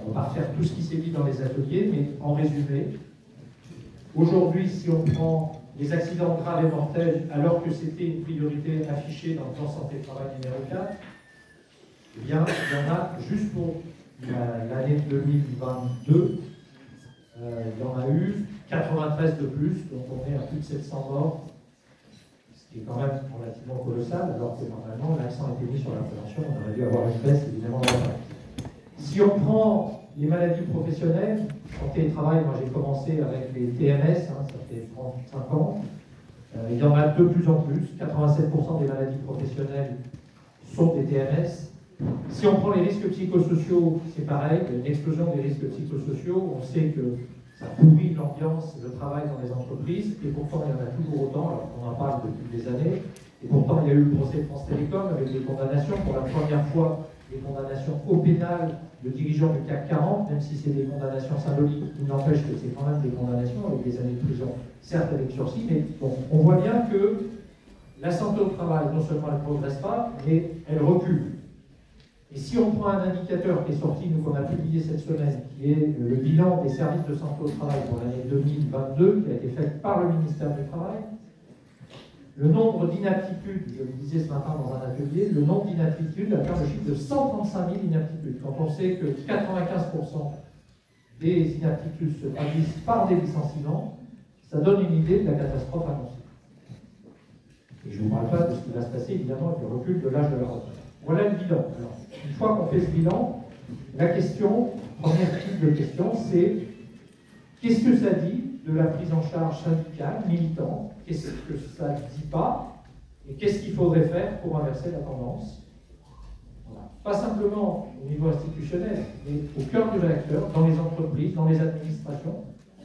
On va pas refaire tout ce qui s'est dit dans les ateliers, mais en résumé, aujourd'hui, si on prend les accidents graves et mortels, alors que c'était une priorité affichée dans le plan santé-travail numéro 4, eh bien, il y en a juste pour l'année 2022, il y en a eu 93 de plus, donc on est à plus de 700 morts, ce qui est quand même relativement colossal, alors que normalement l'accent était mis sur la prévention, on aurait dû avoir une baisse évidemment de l'impact. Si on prend les maladies professionnelles, en télétravail, moi j'ai commencé avec les TMS, ça fait 35 ans, il y en a de plus en plus, 87% des maladies professionnelles sont des TMS. Si on prend les risques psychosociaux, c'est pareil, il y a une explosion des risques psychosociaux, on sait que ça pourrit l'ambiance, le travail dans les entreprises, et pourtant il y en a toujours autant, alors qu'on en parle depuis des années, et pourtant il y a eu le procès de France Télécom avec des condamnations, pour la première fois, des condamnations au pénal de dirigeants du CAC 40, même si c'est des condamnations symboliques, il n'empêche que c'est quand même des condamnations avec des années de prison, certes avec sursis, mais bon, on voit bien que la santé au travail, non seulement elle ne progresse pas, mais elle recule. Et si on prend un indicateur qui est sorti, nous qu'on a publié cette semaine, qui est le bilan des services de santé au travail pour l'année 2022, qui a été fait par le ministère du Travail, le nombre d'inaptitudes, je le disais ce matin dans un atelier, le nombre d'inaptitudes atteint le chiffre de 135 000 inaptitudes. Quand on sait que 95% des inaptitudes se traduisent par des licenciements, ça donne une idée de la catastrophe annoncée. Et je ne vous parle pas de ce qui va se passer, évidemment, avec le recul de l'âge de la retraite. Voilà le bilan. Alors, une fois qu'on fait ce bilan, la question, première type de question, c'est qu'est-ce que ça dit de la prise en charge syndicale, militante, qu'est-ce que ça ne dit pas, et qu'est-ce qu'il faudrait faire pour inverser la tendance. Voilà. Pas simplement au niveau institutionnel, mais au cœur du réacteur, dans les entreprises, dans les administrations,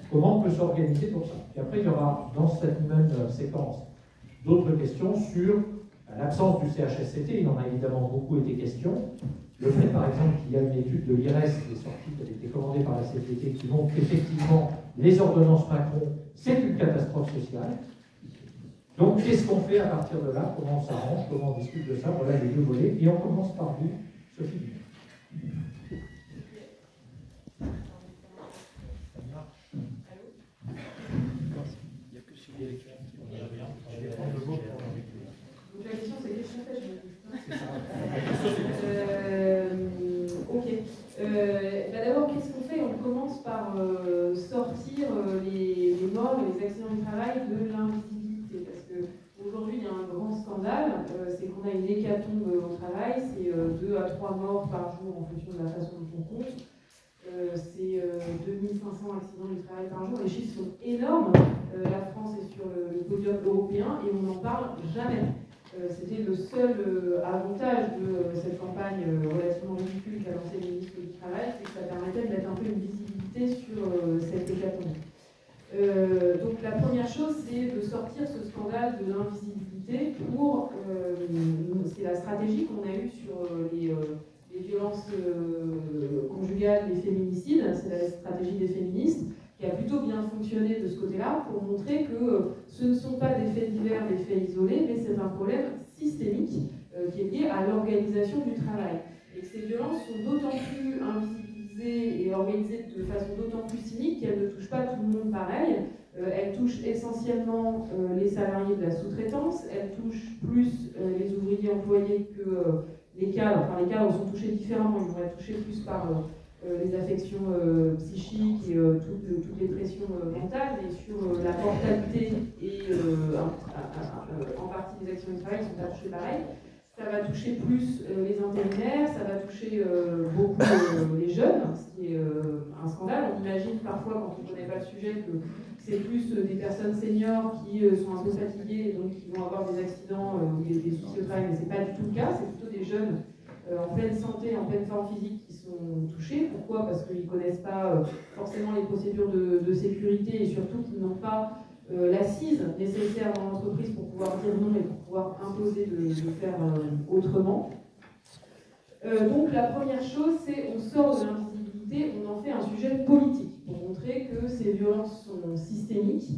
comment on peut s'organiser pour ça. Et après, il y aura dans cette même séquence d'autres questions sur l'absence du CHSCT, il en a évidemment beaucoup été question. Le fait, par exemple, qu'il y a une étude de l'IRES qui est sortie, qui a été commandée par la CFDT, qui montre qu'effectivement, les ordonnances Macron, c'est une catastrophe sociale. Donc, qu'est-ce qu'on fait à partir de là? Comment on s'arrange? Comment on discute de ça? Voilà les deux volets. Et on commence par vous, Sophie. Donc la question c'est qu'est-ce qu'on fait? Ok. D'abord, qu'est-ce qu'on fait? On commence par sortir les morts et les accidents du travail de l'invisibilité. Parce qu'aujourd'hui, il y a un grand scandale, c'est qu'on a une hécatombe au travail, c'est 2 à 3 morts par jour en fonction de la façon dont on compte. C'est 2500 accidents du travail par jour. Les chiffres sont énormes. La France est sur le podium européen et on n'en parle jamais. C'était le seul avantage de cette campagne relativement ridicule qu'a lancé le ministre du Travail, c'est que ça permettait de mettre un peu une visibilité sur cette hécatombe. Donc la première chose, c'est de sortir ce scandale de l'invisibilité pour... c'est la stratégie qu'on a eue sur les violences conjugales, les féminicides, c'est la stratégie des féministes, qui a plutôt bien fonctionné de ce côté-là pour montrer que ce ne sont pas des faits divers, des faits isolés, mais c'est un problème systémique qui est lié à l'organisation du travail. Et que ces violences sont d'autant plus invisibilisées et organisées de façon d'autant plus cynique qu'elles ne touchent pas tout le monde pareil. Elles touchent essentiellement les salariés de la sous-traitance, elles touchent plus les ouvriers employés que les cadres. Enfin, les cadres sont touchés différemment, ils vont être touchés plus par... les affections psychiques et toutes les pressions mentales, mais sur la portalité et en partie les actions du travail ne sont pas touchées pareil. Ça va toucher plus les intérimaires, ça va toucher beaucoup les jeunes, ce qui est un scandale. On imagine parfois, quand on ne connaît pas le sujet, que c'est plus des personnes seniors qui sont un peu fatiguées et donc qui vont avoir des accidents ou des soucis au travail, mais ce n'est pas du tout le cas, c'est plutôt des jeunes en pleine santé, en pleine forme physique qui sont touchés. Pourquoi? Parce qu'ils ne connaissent pas forcément les procédures de sécurité et surtout qu'ils n'ont pas l'assise nécessaire dans l'entreprise pour pouvoir dire non et pour pouvoir imposer de faire autrement. Donc la première chose, c'est on sort de l'invisibilité, on en fait un sujet politique pour montrer que ces violences sont systémiques.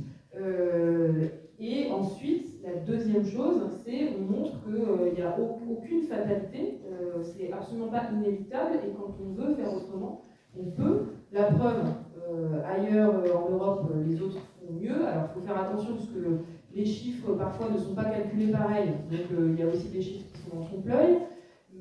Et ensuite, la deuxième chose, c'est on montre qu'il n'y a aucune fatalité, c'est absolument pas inévitable, et quand on veut faire autrement, on peut. La preuve, ailleurs en Europe, les autres font mieux. Alors il faut faire attention parce que les chiffres parfois ne sont pas calculés pareil, donc il y a aussi des chiffres qui sont en trompe-l'œil.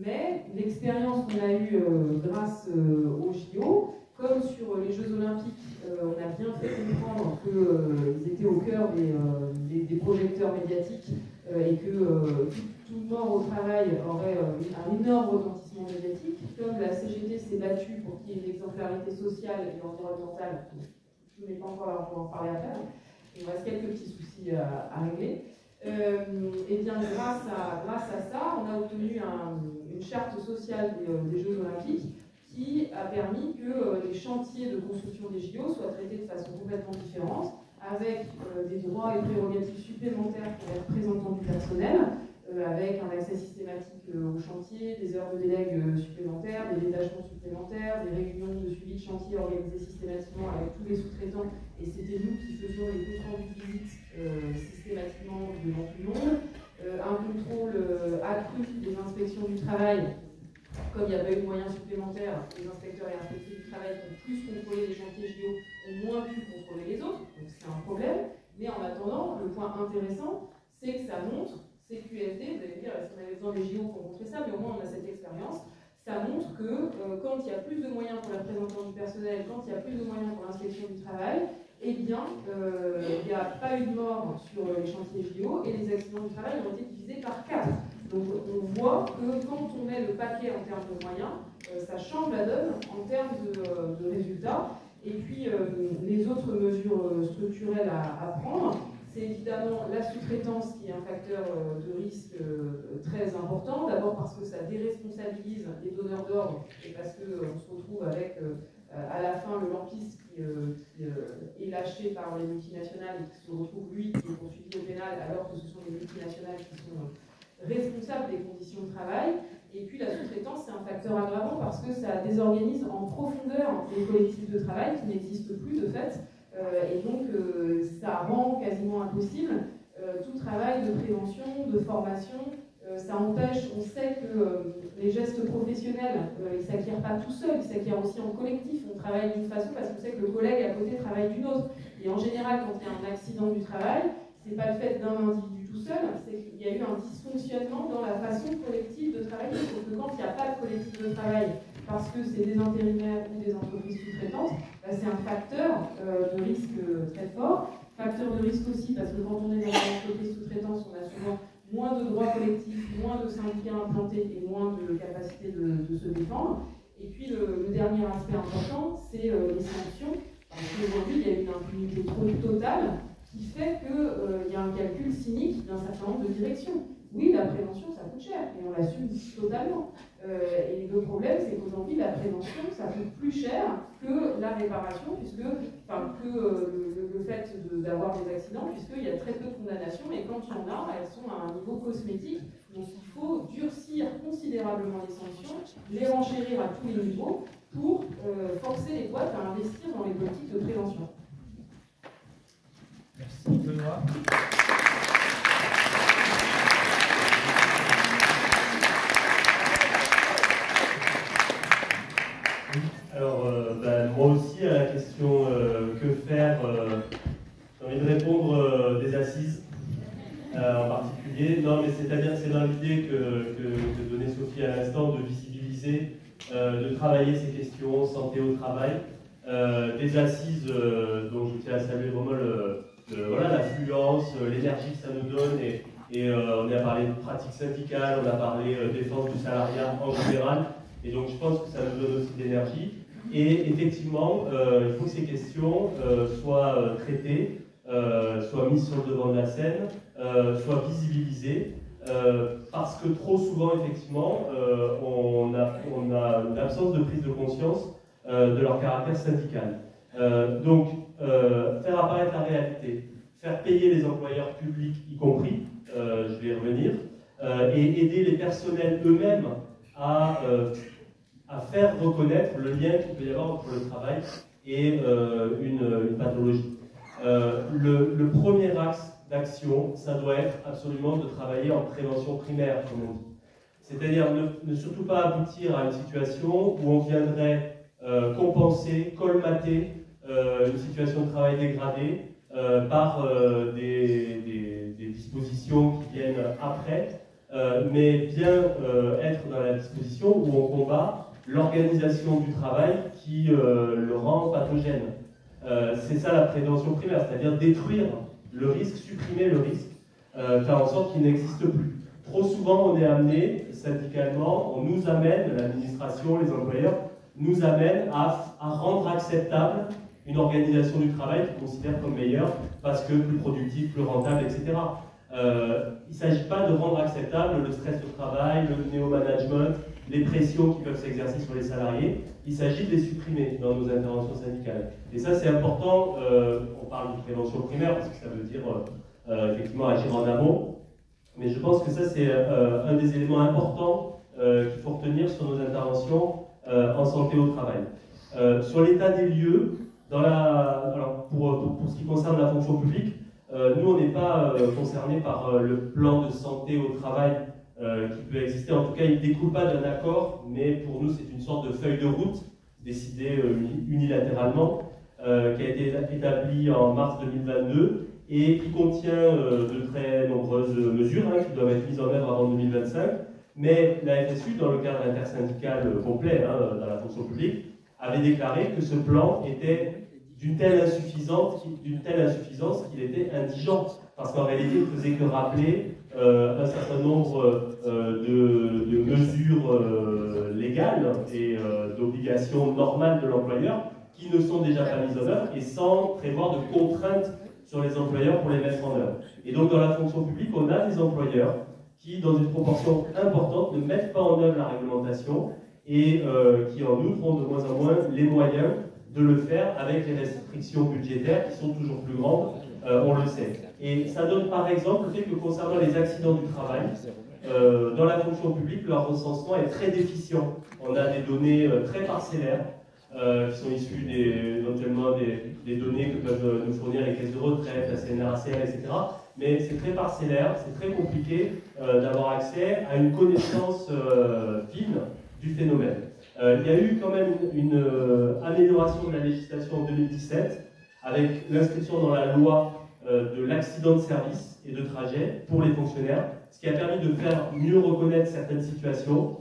Mais l'expérience qu'on a eue grâce aux JO, comme sur les Jeux Olympiques, on a bien fait comprendre qu'ils étaient au cœur des projecteurs médiatiques et que tout mort au travail aurait un énorme retentissement médiatique. Comme la CGT s'est battue pour qu'il y ait une exemplarité sociale et environnementale, tout n'est pas encore là, on va en parler après. Il reste quelques petits soucis à régler. Et bien grâce à ça, on a obtenu une charte sociale des Jeux Olympiques qui a permis que les chantiers de construction des JO soient traités de façon complètement différente, avec des droits et prérogatives supplémentaires pour les représentants du personnel, avec un accès systématique au chantier, des heures de délègue supplémentaires, des détachements supplémentaires, des réunions de suivi de chantier organisées systématiquement avec tous les sous-traitants, et c'était nous qui faisions les comptes rendus de visite systématiquement devant tout le monde, un contrôle accru des inspections du travail. Comme il n'y a pas eu de moyens supplémentaires, les inspecteurs et inspectrices du travail qui ont plus contrôlé les chantiers JO ont moins pu contrôler les autres, donc c'est un problème. Mais en attendant, le point intéressant, c'est que ça montre, CQFD, vous allez me dire, est-ce qu'on avait besoin des JO pour montrer ça, mais au moins on a cette expérience, ça montre que quand il y a plus de moyens pour les représentants du personnel, quand il y a plus de moyens pour l'inspection du travail, eh bien, il n'y a pas eu de mort sur les chantiers JO et les accidents du travail ont été divisés par 4. Donc on voit que quand on met le paquet en termes de moyens, ça change la donne en termes de résultats. Et puis les autres mesures structurelles à prendre, c'est évidemment la sous-traitance qui est un facteur de risque très important. D'abord parce que ça déresponsabilise les donneurs d'ordre et parce qu'on se retrouve avec à la fin le lampiste qui est lâché par les multinationales et qui se retrouve lui qui est poursuivi au pénal alors que ce sont les multinationales qui sont responsables des conditions de travail. Et puis la sous-traitance, c'est un facteur aggravant parce que ça désorganise en profondeur les collectifs de travail qui n'existent plus de fait. Et donc ça rend quasiment impossible tout travail de prévention, de formation. Ça empêche, on sait que les gestes professionnels, ils ne s'acquièrent pas tout seuls, ils s'acquièrent aussi en collectif. On travaille d'une façon parce qu'on sait que le collègue à côté travaille d'une autre. Et en général, quand il y a un accident du travail, ce n'est pas le fait d'un individu tout seul, c'est qu'il y a eu un dysfonctionnement dans la façon collective de travailler. Sauf que quand il n'y a pas de collectif de travail, parce que c'est des intérimaires ou des entreprises sous-traitantes, c'est un facteur de risque très fort. Facteur de risque aussi parce que quand on est dans une entreprise sous-traitance, on a souvent moins de droits collectifs, moins de syndicats implantés et moins de capacité de se défendre. Et puis le dernier aspect important, c'est les sanctions. Parce qu'aujourd'hui, il y a une impunité trop totale qui fait qu'il y a un calcul cynique d'un certain nombre de directions. Oui, la prévention, ça coûte cher, et on l'assume totalement. Et le problème, c'est qu'aujourd'hui, la prévention, ça coûte plus cher que la réparation, que le fait d'avoir des accidents, puisqu'il y a très peu de condamnations, et quand il y en a, elles sont à un niveau cosmétique. Donc il faut durcir considérablement les sanctions, les renchérir à tous les niveaux, pour forcer les boîtes à investir dans les politiques de prévention. Merci Benoît. Alors, moi aussi, à la question que faire, j'ai envie de répondre des assises en particulier. Non, mais c'est-à-dire, c'est dans l'idée que donnait Sophie à l'instant, de visibiliser, de travailler ces questions, santé au travail, des assises dont je tiens à saluer vraiment l'affluence, l'énergie que ça nous donne. Et on a parlé de pratiques syndicales, on a parlé défense du salariat en général. Et donc je pense que ça nous donne aussi de l'énergie. Et effectivement, il faut que ces questions soient traitées, soient mises sur le devant de la scène, soient visibilisées, parce que trop souvent, effectivement, on a une absence de prise de conscience de leur caractère syndical. Donc, faire apparaître la réalité, faire payer les employeurs publics, y compris, je vais y revenir, et aider les personnels eux-mêmes à faire reconnaître le lien qu'il peut y avoir entre le travail et une pathologie. Le premier axe d'action, ça doit être absolument de travailler en prévention primaire, comme on dit. C'est-à-dire ne surtout pas aboutir à une situation où on viendrait compenser, colmater une situation de travail dégradée par des dispositions qui viennent après, mais bien être dans la disposition où on combat l'organisation du travail qui le rend pathogène. C'est ça la prévention primaire, c'est-à-dire détruire le risque, supprimer le risque, faire en sorte qu'il n'existe plus. Trop souvent, on est amené, syndicalement, on nous amène, l'administration, les employeurs, nous amènent à rendre acceptable une organisation du travail qu'ils considèrent comme meilleure parce que plus productive, plus rentable, etc. Il ne s'agit pas de rendre acceptable le stress au travail, le néo-management, les pressions qui peuvent s'exercer sur les salariés. Il s'agit de les supprimer dans nos interventions syndicales. Et ça, c'est important. On parle de prévention primaire parce que ça veut dire effectivement agir en amont. Mais je pense que ça, c'est un des éléments importants qu'il faut retenir sur nos interventions en santé au travail. Sur l'état des lieux, alors pour ce qui concerne la fonction publique, nous, on n'est pas concernés par le plan de santé au travail qui peut exister. En tout cas, il ne découle pas d'un accord, mais pour nous, c'est une sorte de feuille de route décidée unilatéralement, qui a été établie en mars 2022 et qui contient de très nombreuses mesures qui doivent être mises en œuvre avant 2025. Mais la FSU, dans le cadre intersyndical complet dans la fonction publique, avait déclaré que ce plan était d'une telle insuffisance qu'il était indigent, parce qu'en réalité, il ne faisait que rappeler un certain nombre de mesures légales et d'obligations normales de l'employeur qui ne sont déjà pas mises en œuvre et sans prévoir de contraintes sur les employeurs pour les mettre en œuvre. Et donc dans la fonction publique, on a des employeurs qui, dans une proportion importante, ne mettent pas en œuvre la réglementation et qui en outre ont de moins en moins les moyens de le faire avec les restrictions budgétaires qui sont toujours plus grandes, on le sait. Et ça donne par exemple le fait que concernant les accidents du travail, dans la fonction publique, leur recensement est très déficient. On a des données très parcellaires qui sont issues éventuellement des données que peuvent nous fournir les caisses de retraite, la CNRACL, etc. Mais c'est très parcellaire, c'est très compliqué d'avoir accès à une connaissance fine du phénomène. Il y a eu quand même une amélioration de la législation en 2017 avec l'inscription dans la loi de l'accident de service et de trajet pour les fonctionnaires, ce qui a permis de faire mieux reconnaître certaines situations.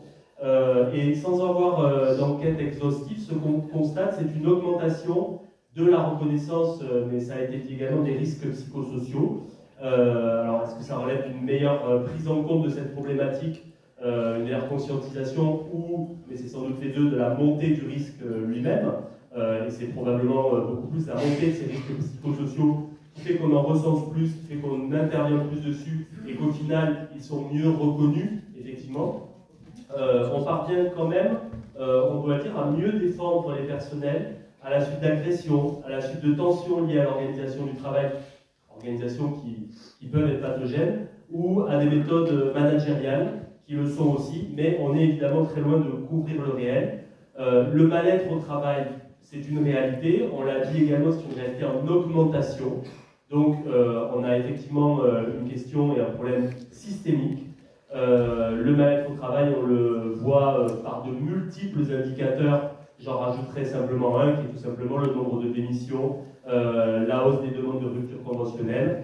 Et sans avoir d'enquête exhaustive, ce qu'on constate, c'est une augmentation de la reconnaissance, mais ça a été dit également, des risques psychosociaux. Alors, est-ce que ça relève d'une meilleure prise en compte de cette problématique, une meilleure conscientisation, ou, mais c'est sans doute les deux, de la montée du risque lui-même, et c'est probablement beaucoup plus la montée de ces risques psychosociaux qui fait qu'on en recense plus, qui fait qu'on intervient plus dessus, et qu'au final, ils sont mieux reconnus, effectivement. On parvient quand même, on doit dire, à mieux défendre les personnels à la suite d'agressions, à la suite de tensions liées à l'organisation du travail, organisations qui peuvent être pathogènes, ou à des méthodes managériales qui le sont aussi, mais on est évidemment très loin de couvrir le réel. Le mal-être au travail, c'est une réalité, on l'a dit également, c'est une réalité en augmentation. Donc on a effectivement une question et un problème systémique. Le mal-être au travail, on le voit par de multiples indicateurs. J'en rajouterai simplement un, qui est tout simplement le nombre de démissions, la hausse des demandes de rupture conventionnelle.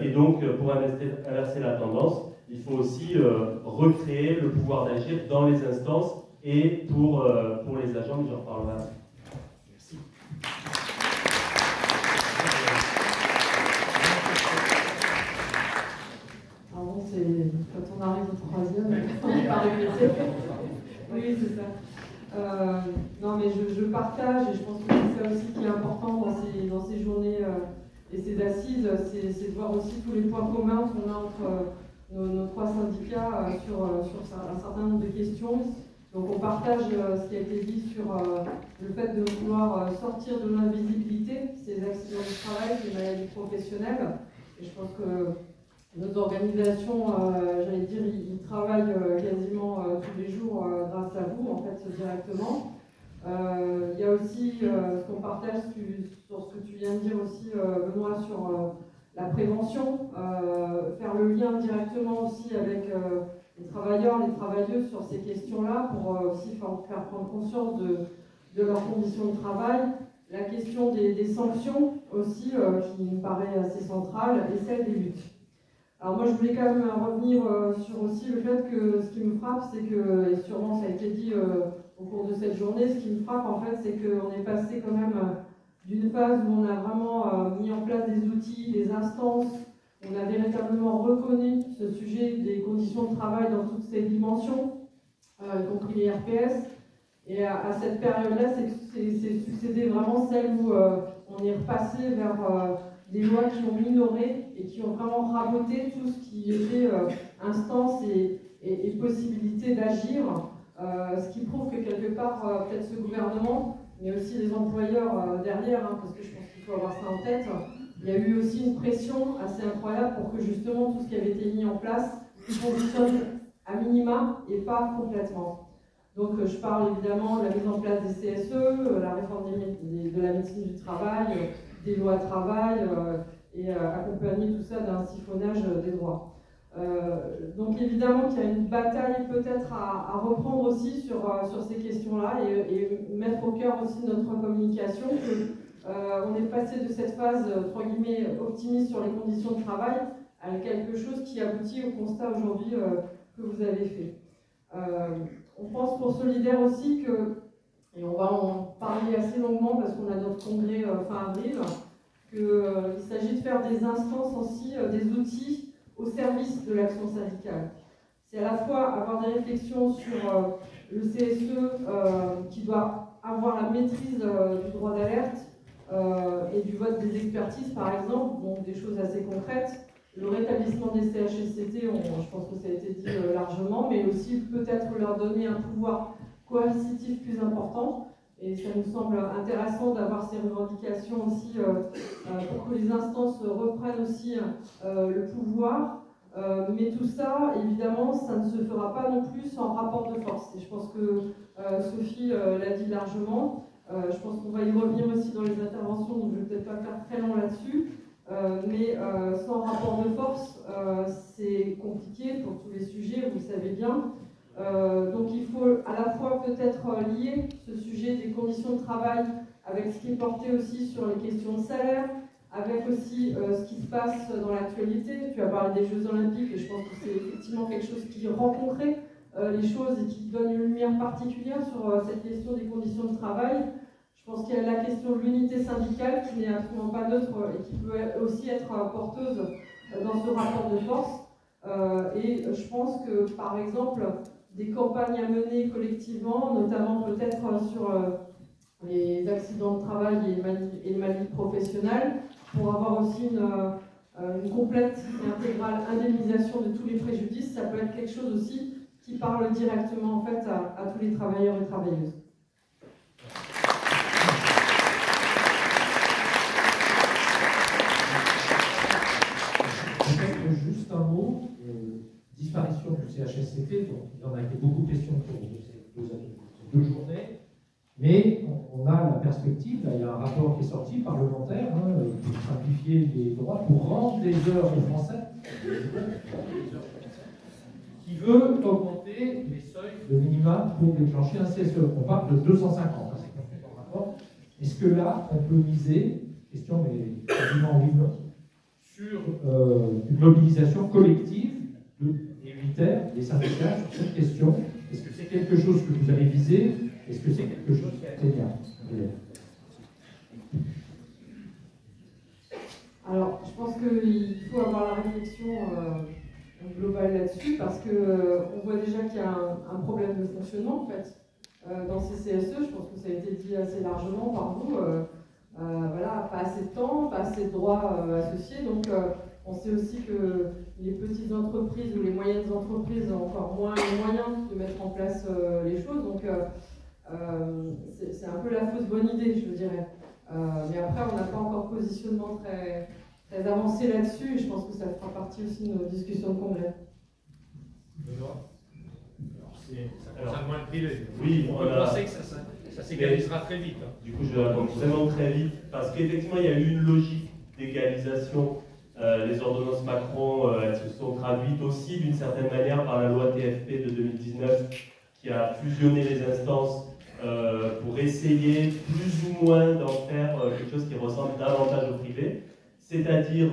Et donc, pour inverser la tendance, il faut aussi recréer le pouvoir d'agir dans les instances et pour les agents, mais j'en reparlerai. Merci. Alors bon, quand on arrive au troisième, on n'est pas répété. Oui, c'est ça. Non, mais je partage, et je pense que c'est ça aussi qui est important dans ces journées et ces assises, c'est de voir aussi tous les points communs qu'on a entre nos trois syndicats sur un certain nombre de questions. Donc on partage ce qui a été dit sur le fait de vouloir sortir de l'invisibilité, ces accidents du travail, ces maladies professionnelles. Et je pense que nos organisations, j'allais dire, ils travaillent quasiment tous les jours grâce à vous, en fait, directement. Il y a aussi ce qu'on partage sur ce que tu viens de dire aussi, Benoît, sur la prévention, faire le lien directement aussi avec les travailleurs, les travailleuses sur ces questions-là, pour aussi faire prendre conscience de leurs conditions de travail, la question des sanctions aussi, qui me paraît assez centrale, et celle des luttes. Alors moi je voulais quand même revenir sur aussi le fait que ce qui me frappe, c'est que, et sûrement ça a été dit au cours de cette journée, ce qui me frappe en fait, c'est qu'on est passé quand même d'une phase où on a vraiment mis en place des outils, des instances, on a véritablement reconnu ce sujet des conditions de travail dans toutes ses dimensions, y compris les RPS. Et à cette période-là, c'est succédé vraiment celle où on est repassé vers des lois qui ont minoré et qui ont vraiment raboté tout ce qui était instance et possibilité d'agir. Ce qui prouve que quelque part, peut-être ce gouvernement, mais aussi les employeurs derrière, parce que je pense qu'il faut avoir ça en tête, il y a eu aussi une pression assez incroyable pour que justement tout ce qui avait été mis en place fonctionne à minima et pas complètement. Donc je parle évidemment de la mise en place des CSE, la réforme de la médecine du travail, des lois de travail et accompagner tout ça d'un siphonnage des droits. Donc évidemment qu'il y a une bataille peut-être à reprendre aussi sur ces questions-là et mettre au cœur aussi de notre communication qu'on est passé de cette phase entre guillemets optimiste sur les conditions de travail à quelque chose qui aboutit au constat aujourd'hui que vous avez fait. On pense pour Solidaire aussi que, et on va en parler assez longuement parce qu'on a notre congrès fin avril, qu'il s'agit de faire des instances aussi, des outils au service de l'action syndicale. C'est à la fois avoir des réflexions sur le CSE qui doit avoir la maîtrise du droit d'alerte et du vote des expertises par exemple, donc des choses assez concrètes, le rétablissement des CHSCT, je pense que ça a été dit largement, mais aussi peut-être leur donner un pouvoir coercitif plus important. Et ça nous semble intéressant d'avoir ces revendications aussi pour que les instances reprennent aussi le pouvoir. Mais tout ça, évidemment, ça ne se fera pas non plus sans rapport de force. Et je pense que Sophie l'a dit largement. Je pense qu'on va y revenir aussi dans les interventions, donc je ne vais peut-être pas faire très long là-dessus. Mais sans rapport de force, c'est compliqué pour tous les sujets, vous le savez bien. Donc il faut à la fois peut-être lier ce sujet des conditions de travail avec ce qui est porté aussi sur les questions de salaire, avec aussi ce qui se passe dans l'actualité. Tu as parlé des Jeux Olympiques et je pense que c'est effectivement quelque chose qui rencontrait les choses et qui donne une lumière particulière sur cette question des conditions de travail. Je pense qu'il y a la question de l'unité syndicale qui n'est absolument pas neutre et qui peut aussi être porteuse dans ce rapport de force. Et je pense que, par exemple, des campagnes à mener collectivement, notamment peut-être sur les accidents de travail et les maladies professionnelles, pour avoir aussi une complète et intégrale indemnisation de tous les préjudices, ça peut être quelque chose aussi qui parle directement en fait à tous les travailleurs et travailleuses. Juste un mot, disparition du CHSCT, donc il y en a été beaucoup question pour ces deux journées, mais on a la perspective, là, il y a un rapport qui est sorti, parlementaire, pour simplifier les droits, pour rendre des heures aux Français, qui veut augmenter les seuils de minima pour déclencher un CSE. On parle de 250, c'est compris dans le rapport. Est-ce que là, on peut miser, question mais quasiment oui non, sur une mobilisation collective des unitaires, des syndicats sur cette question? Est-ce que c'est quelque chose que vous avez visé? Est-ce que c'est quelque chose qui est atteignable? Alors, je pense qu'il faut avoir la réflexion globale là-dessus parce qu'on voit déjà qu'il y a un problème de fonctionnement en fait dans ces CSE. Je pense que ça a été dit assez largement par vous. Voilà, pas assez de temps, pas assez de droits associés. Donc, on sait aussi que les petites entreprises ou les moyennes entreprises ont encore moins les moyens de mettre en place les choses. Donc, c'est un peu la fausse bonne idée, je dirais. Mais après, on n'a pas encore positionnement très avancé là-dessus. Et je pense que ça fera partie aussi de nos discussions de congrès. Ça concerne moins le privé. Oui, on peut penser que ça s'égalisera très vite. Du coup, je vais répondre vraiment très vite, parce qu'effectivement, il y a eu une logique d'égalisation. Les ordonnances Macron, elles se sont traduites aussi d'une certaine manière par la loi TFP de 2019, qui a fusionné les instances pour essayer plus ou moins d'en faire quelque chose qui ressemble davantage au privé. C'est-à-dire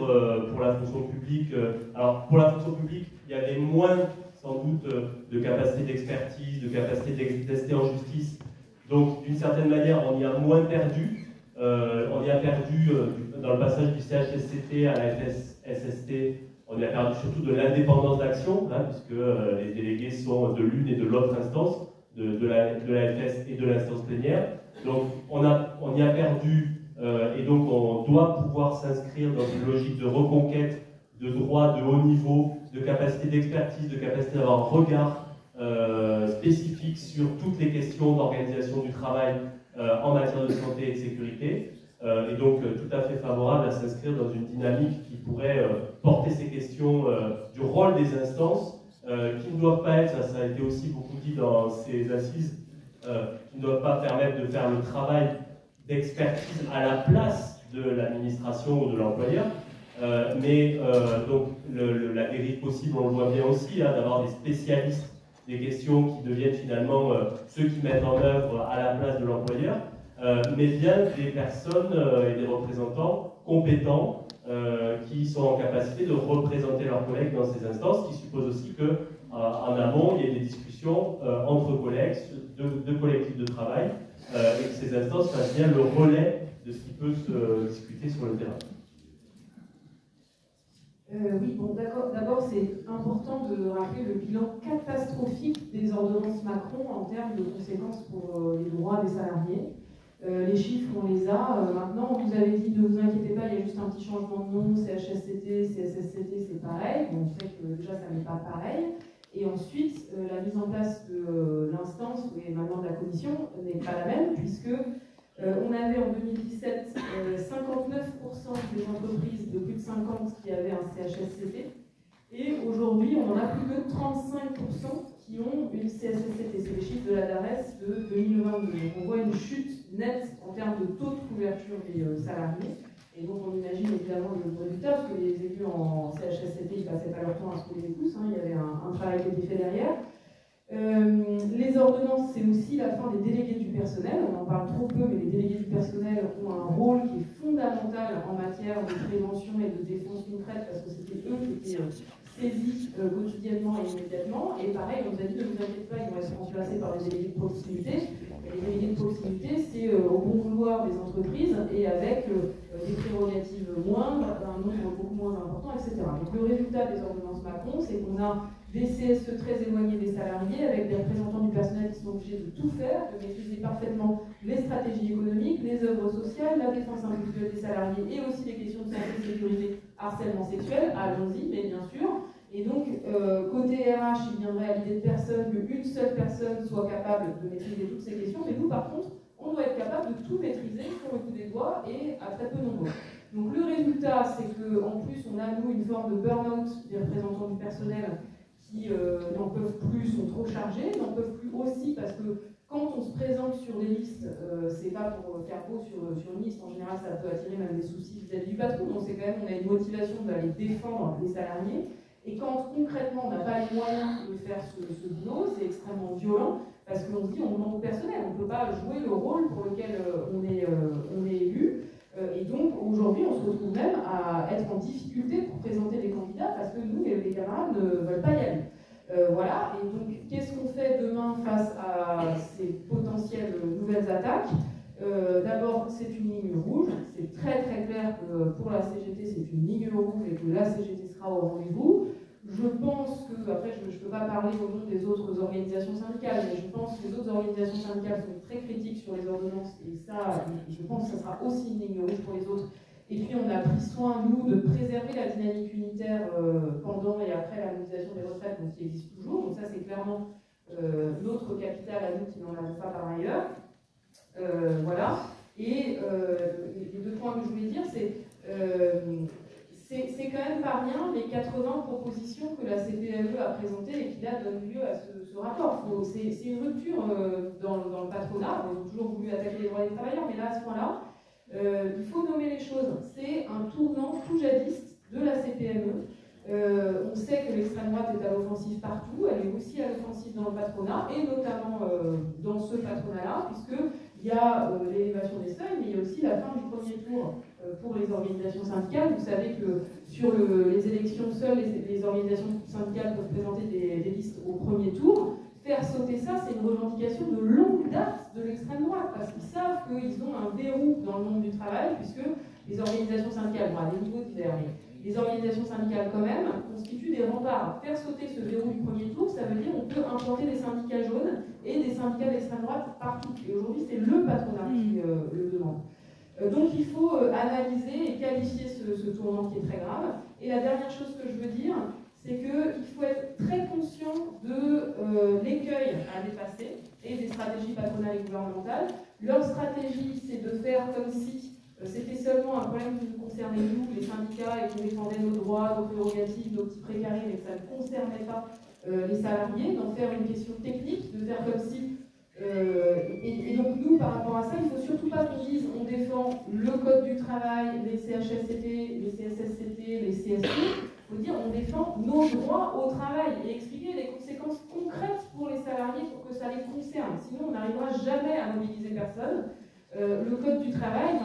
pour la fonction publique, alors pour la fonction publique, il y avait moins sans doute de capacité d'expertise, de capacité d'ester en justice. Donc d'une certaine manière, on y a moins perdu. On y a perdu dans le passage du CHSCT à la FSST, on y a perdu surtout de l'indépendance d'action, hein, puisque les délégués sont de l'une et de l'autre instance, de la FS et de l'instance plénière. Donc on y a perdu. Et donc on doit pouvoir s'inscrire dans une logique de reconquête de droits de haut niveau, de capacité d'expertise, de capacité d'avoir un regard spécifique sur toutes les questions d'organisation du travail en matière de santé et de sécurité. Et donc tout à fait favorable à s'inscrire dans une dynamique qui pourrait porter ces questions du rôle des instances, qui ne doivent pas être, ça a été aussi beaucoup dit dans ces assises, qui ne doivent pas permettre de faire le travail d'expertise à la place de l'administration ou de l'employeur, mais donc la dérive possible, on le voit bien aussi, hein, d'avoir des spécialistes des questions qui deviennent finalement ceux qui mettent en œuvre à la place de l'employeur, mais bien des personnes et des représentants compétents qui sont en capacité de représenter leurs collègues dans ces instances, qui suppose aussi qu'en amont, il y ait des discussions entre collègues, de collectifs de travail, et que ces instances fassent bien le relais de ce qui peut se discuter sur le terrain. Oui, bon, d'accord. D'abord, c'est important de rappeler le bilan catastrophique des ordonnances Macron en termes de conséquences pour les droits des salariés. Les chiffres, on les a. Maintenant, vous avez dit, ne vous inquiétez pas, il y a juste un petit changement de nom, CHSCT, CSSCT, c'est pareil. Bon, on sait que déjà, ça n'est pas pareil. Et ensuite, la mise en place de l'instance et maintenant de la commission n'est pas la même, puisque on avait en 2017 59% des entreprises de plus de 50 qui avaient un CHSCT, et aujourd'hui, on n'en a plus que 35% qui ont une CSSCT. C'est les chiffres de la DARES de 2022. Donc on voit une chute nette en termes de taux de couverture des salariés. Et donc on imagine évidemment le résultat, parce que les élus en CHSCT, ils passaient pas leur temps à se couler les pouces, hein, il y avait un travail qui était fait derrière. Les ordonnances, c'est aussi la fin des délégués du personnel. On en parle trop peu, mais les délégués du personnel ont un rôle qui est fondamental en matière de prévention et de défense d'une traite, parce que c'était eux qui étaient saisis quotidiennement et immédiatement. Et pareil, on nous a dit, ne vous inquiétez pas, ils vont être remplacés par des délégués de proximité. Et les délégués de proximité, c'est au bon vouloir des entreprises et avec des prérogatives moindres, un nombre beaucoup moins important, etc. Donc le résultat des ordonnances Macron, c'est qu'on a des CSE très éloignés des salariés, avec des représentants du personnel qui sont obligés de tout faire, de maîtriser parfaitement les stratégies économiques, les œuvres sociales, la défense individuelle des salariés et aussi les questions de santé, de sécurité, harcèlement sexuel, allons-y, mais bien sûr. Et donc, côté RH, il viendrait à l'idée de personne qu'une seule personne soit capable de maîtriser toutes ces questions, mais nous, par contre, on doit être capable de tout maîtriser sur le coup des doigts et à très peu nombreux. Donc le résultat, c'est qu'en plus, on a, nous, une forme de burn-out des représentants du personnel qui n'en peuvent plus, sont trop chargés, n'en peuvent plus aussi parce que quand on se présente sur des listes, c'est pas pour faire beau sur une liste, en général ça peut attirer même des soucis vis-à-vis du patron, donc c'est quand même, on a une motivation d'aller défendre les salariés, et quand concrètement on n'a pas les moyens de faire ce boulot, c'est extrêmement violent, parce qu'on se dit on demande au personnel, on ne peut pas jouer le rôle pour lequel on est élu. Et donc aujourd'hui, on se retrouve même à être en difficulté pour présenter des candidats parce que nous, les camarades ne veulent pas y aller. Voilà, et donc qu'est-ce qu'on fait demain face à ces potentielles nouvelles attaques? D'abord, c'est une ligne rouge. C'est très très clair que pour la CGT, c'est une ligne rouge et que la CGT sera au rendez-vous. Je pense que, après je ne peux pas parler au nom des autres organisations syndicales, mais je pense que les autres organisations syndicales sont très critiques sur les ordonnances, et ça, je pense que ça sera aussi une ligne rouge pour les autres. Et puis on a pris soin, nous, de préserver la dynamique unitaire pendant et après la mobilisation des retraites, donc qui existe toujours. Donc ça, c'est clairement notre capital à nous qui n'en avons pas par ailleurs. Voilà. Et les deux points que je voulais dire, c'est quand même pas rien les 80 propositions que la CPME a présentées et qui là donnent lieu à ce rapport. C'est une rupture dans le patronat. Ils ont toujours voulu attaquer les droits des travailleurs, mais là, à ce point-là, il faut nommer les choses. C'est un tournant tout jadiste de la CPME. On sait que l'extrême droite est à l'offensive partout, elle est aussi à l'offensive dans le patronat, et notamment dans ce patronat-là, puisqu'il y a l'élévation des seuils, mais il y a aussi la fin du premier tour pour les organisations syndicales. Vous savez que sur les élections seules, les organisations syndicales peuvent présenter des listes au premier tour. Faire sauter ça, c'est une revendication de longue date de l'extrême droite, parce qu'ils savent qu'ils ont un verrou dans le monde du travail, puisque les organisations syndicales, bon, à des niveaux divers, mais les organisations syndicales quand même, constituent des remparts. Faire sauter ce verrou du premier tour, ça veut dire qu'on peut importer des syndicats jaunes et des syndicats d'extrême droite partout. Et aujourd'hui, c'est le patronat qui le demande. Donc il faut analyser et qualifier ce tournant qui est très grave. Et la dernière chose que je veux dire, c'est qu'il faut être très conscient de l'écueil à dépasser et des stratégies patronales et gouvernementales. Leur stratégie, c'est de faire comme si c'était seulement un problème qui nous concernait nous, les syndicats, et qu'on défendait nos droits, nos prérogatives, nos petits précarés, mais que ça ne concernait pas les salariés, d'en faire une question technique, de faire comme si... et donc nous, par rapport à ça, il ne faut surtout pas qu'on dise on défend le code du travail, les CHSCT, les CSSCT, les CSE. Il faut dire on défend nos droits au travail et expliquer les conséquences concrètes pour les salariés pour que ça les concerne. Sinon, on n'arrivera jamais à mobiliser personne. Le code du travail,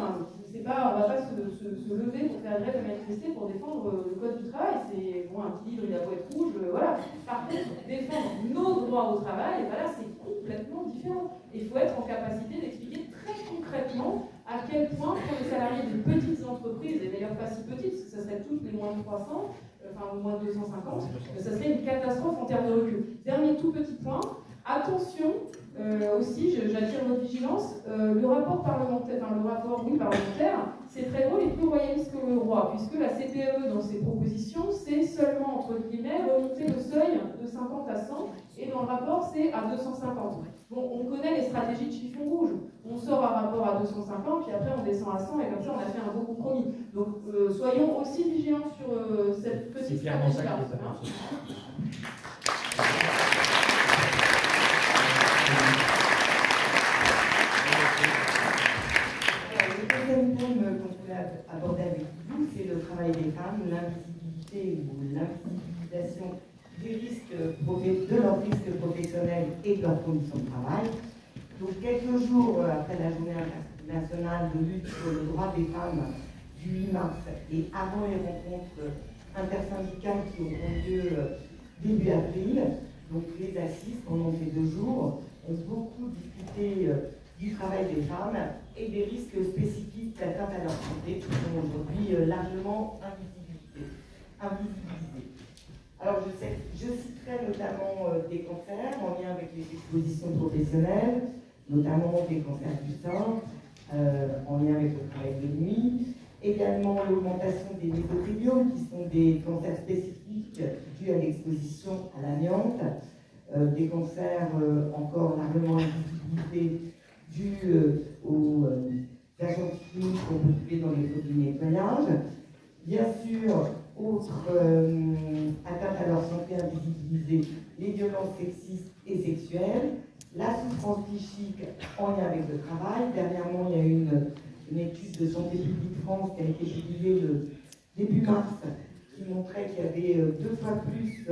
c'est pas, on ne va pas se lever pour faire grève et manifester pour défendre le code du travail. C'est bon, un petit livre, il a beau être rouge, voilà. Par contre, défendre nos droits au travail, voilà, c'est complètement différent. Il faut être en capacité d'expliquer très concrètement à quel point pour les salariés de petites entreprises, et d'ailleurs pas si petites, parce que ça serait toutes les moins de 300, enfin au moins 250, ça serait une catastrophe en termes de recul. Dernier tout petit point, attention aussi, j'attire votre vigilance, le rapport parlementaire, c'est très drôle et plus royaliste que le roi, puisque la CPME dans ses propositions, c'est seulement, entre guillemets, remonter le seuil de 50 à 100, et dans le rapport, c'est à 250. Bon, on connaît les stratégies de chiffon rouge. On sort un rapport à 250, puis après on descend à 100, et comme ça on a fait un beau compromis. Donc soyons aussi vigilants sur cette petite stratégie-là. Le deuxième thème qu'on voulait aborder avec vous, c'est le travail des femmes, l'invisibilité ou l'invisibilisation des risques de leurs risques professionnels et de leurs conditions de travail. Donc, quelques jours après la journée internationale de lutte pour le droit des femmes du 8 mars et avant les rencontres intersyndicales qui auront lieu début avril, donc les assises pendant ces 2 jours ont beaucoup discuté du travail des femmes et des risques spécifiques d'atteinte à leur santé qui sont aujourd'hui largement invisibilisés. Alors je citerai notamment des cancers en lien avec les expositions professionnelles, notamment des cancers du sein, en lien avec le travail de nuit, également l'augmentation des mésotéliomes qui sont des cancers spécifiques dus à l'exposition à l'amiante, des cancers encore largement invisibilisés dus aux agents chimiques qu'on peut trouver dans les produits de nettoyage. Bien sûr, autres atteintes à leur santé invisibilisées, les violences sexistes et sexuelles, la souffrance psychique en lien avec le travail. Dernièrement, il y a eu une étude de Santé publique France qui a été publiée le début mars qui montrait qu'il y avait 2 fois plus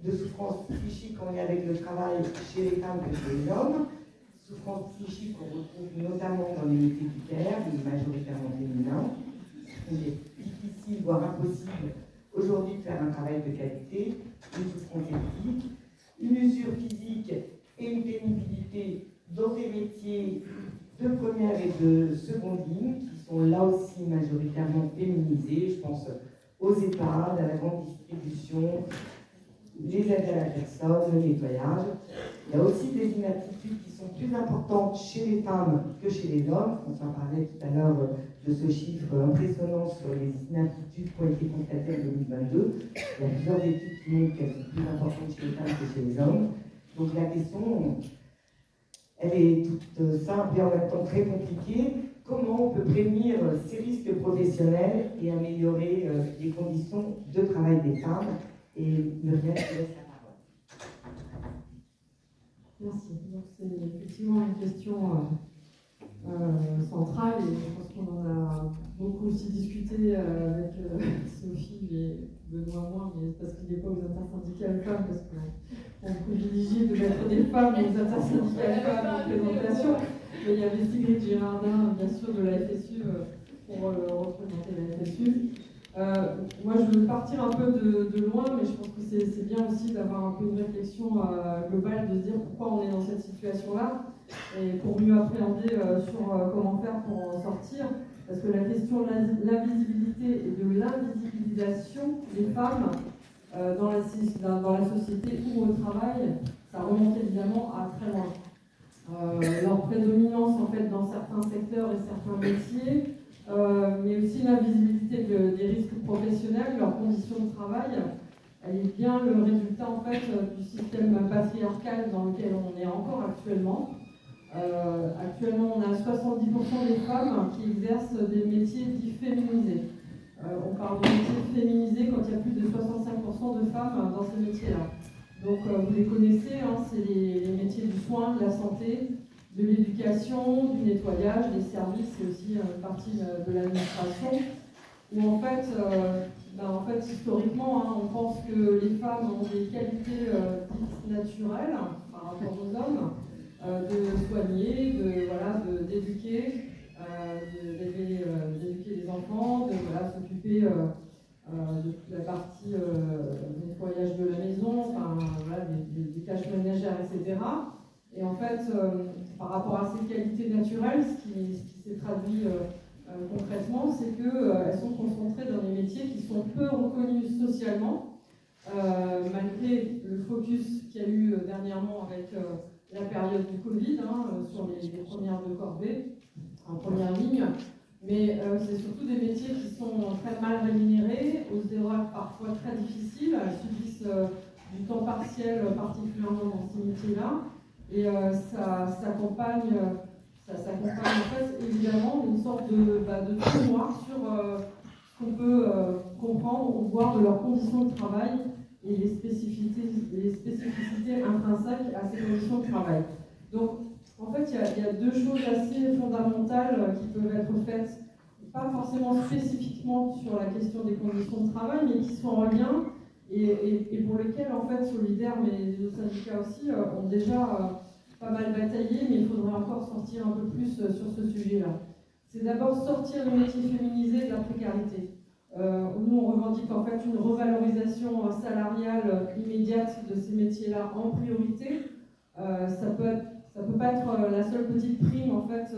de souffrance psychique en lien avec le travail chez les femmes que chez les hommes. Souffrance psychique qu'on retrouve notamment dans les métiers du care, majoritairement féminins. Il est difficile, voire impossible, aujourd'hui de faire un travail de qualité, une souffrance éthique, une usure physique et une pénibilité dans des métiers de première et de seconde ligne, qui sont là aussi majoritairement féminisés. Je pense aux EHPAD, à la grande distribution, les aides à la personne, le nettoyage. Il y a aussi des inaptitudes qui sont plus importantes chez les femmes que chez les hommes. On parlait tout à l'heure de ce chiffre impressionnant sur les inaptitudes qui ont été constatées en 2022. Il y a plusieurs études qui montrent qu'elles sont plus importantes chez les femmes que chez les hommes. Donc la question, elle est toute simple et en même temps très compliquée. Comment on peut prévenir ces risques professionnels et améliorer les conditions de travail des femmes? Et Muriel, je te laisse la parole. Merci. Donc c'est effectivement une question centrale et je pense qu'on en a beaucoup aussi discuté avec Sophie et Benoît moins, mais c'est parce qu'il n'est pas aux intersyndicales femmes, parce qu'on privilégie de mettre des femmes aux intersyndicales femmes en présentation. Mais il y avait Sigrid Girardin, bien sûr, de la FSU, pour représenter la FSU. Moi, je veux partir un peu de loin, mais je pense que c'est bien aussi d'avoir un peu une réflexion globale, de se dire pourquoi on est dans cette situation-là, et pour mieux appréhender sur comment faire pour en sortir. Parce que la question de l'invisibilité et de l'invisibilisation des femmes dans la société ou au travail, ça remonte évidemment à très loin. Leur prédominance en fait dans certains secteurs et certains métiers, mais aussi l'invisibilité des risques professionnels, leurs conditions de travail, elle est bien le résultat en fait du système patriarcal dans lequel on est encore actuellement. Actuellement, on a 70% des femmes qui exercent des métiers dits féminisés. On parle de métiers féminisés quand il y a plus de 65% de femmes dans ces métiers-là. Donc, vous les connaissez, hein, c'est les métiers du soin, de la santé, de l'éducation, du nettoyage, des services et aussi une partie de l'administration. Où en fait, historiquement, hein, on pense que les femmes ont des qualités dites naturelles par rapport aux hommes. De soigner, d'éduquer, d'éduquer les enfants, de s'occuper de toute la partie nettoyage de la maison, des tâches ménagères, etc. Et en fait, par rapport à ces qualités naturelles, ce qui s'est traduit concrètement, c'est qu'elles sont concentrées dans des métiers qui sont peu reconnus socialement, malgré le focus qu'il y a eu dernièrement avec la période du Covid, sur les premières de corvée, en première ligne. Mais c'est surtout des métiers qui sont très mal rémunérés, aux horaires parfois très difficiles, elles subissent du temps partiel, particulièrement dans ces métiers-là. Et ça s'accompagne en fait évidemment d'une sorte de trou noir sur ce qu'on peut comprendre ou voir de leurs conditions de travail et les spécificités intrinsèques à ces conditions de travail. Donc, en fait, il y a deux choses assez fondamentales qui peuvent être faites, pas forcément spécifiquement sur la question des conditions de travail, mais qui sont en lien et pour lesquelles, en fait, Solidaire, mais les autres syndicats aussi, ont déjà pas mal bataillé, mais il faudrait encore sortir un peu plus sur ce sujet-là. C'est d'abord sortir les métiers féminisés de la précarité. Nous, on revendique en fait une revalorisation salariale immédiate de ces métiers-là en priorité. Ça peut pas être la seule petite prime en fait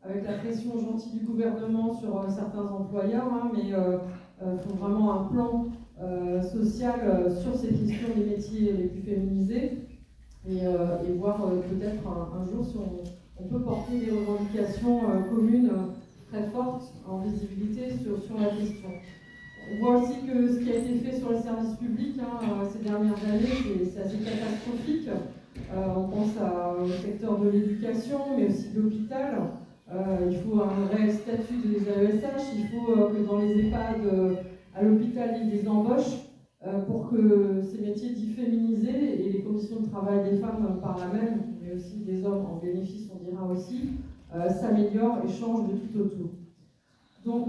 avec la pression gentille du gouvernement sur certains employeurs, mais il faut vraiment un plan social sur ces questions des métiers les plus féminisés et voir peut-être un jour si on peut porter des revendications communes très forte en visibilité sur la question. On voit aussi que ce qui a été fait sur les services publics ces dernières années, c'est assez catastrophique. On pense au secteur de l'éducation, mais aussi de l'hôpital. Il faut un réel statut des AESH, il faut que dans les EHPAD, à l'hôpital, il y ait des embauches pour que ces métiers dits féminisés et les conditions de travail des femmes par là même, mais aussi des hommes en bénéfice, on dira aussi, s'améliore et change de tout au tout. Donc,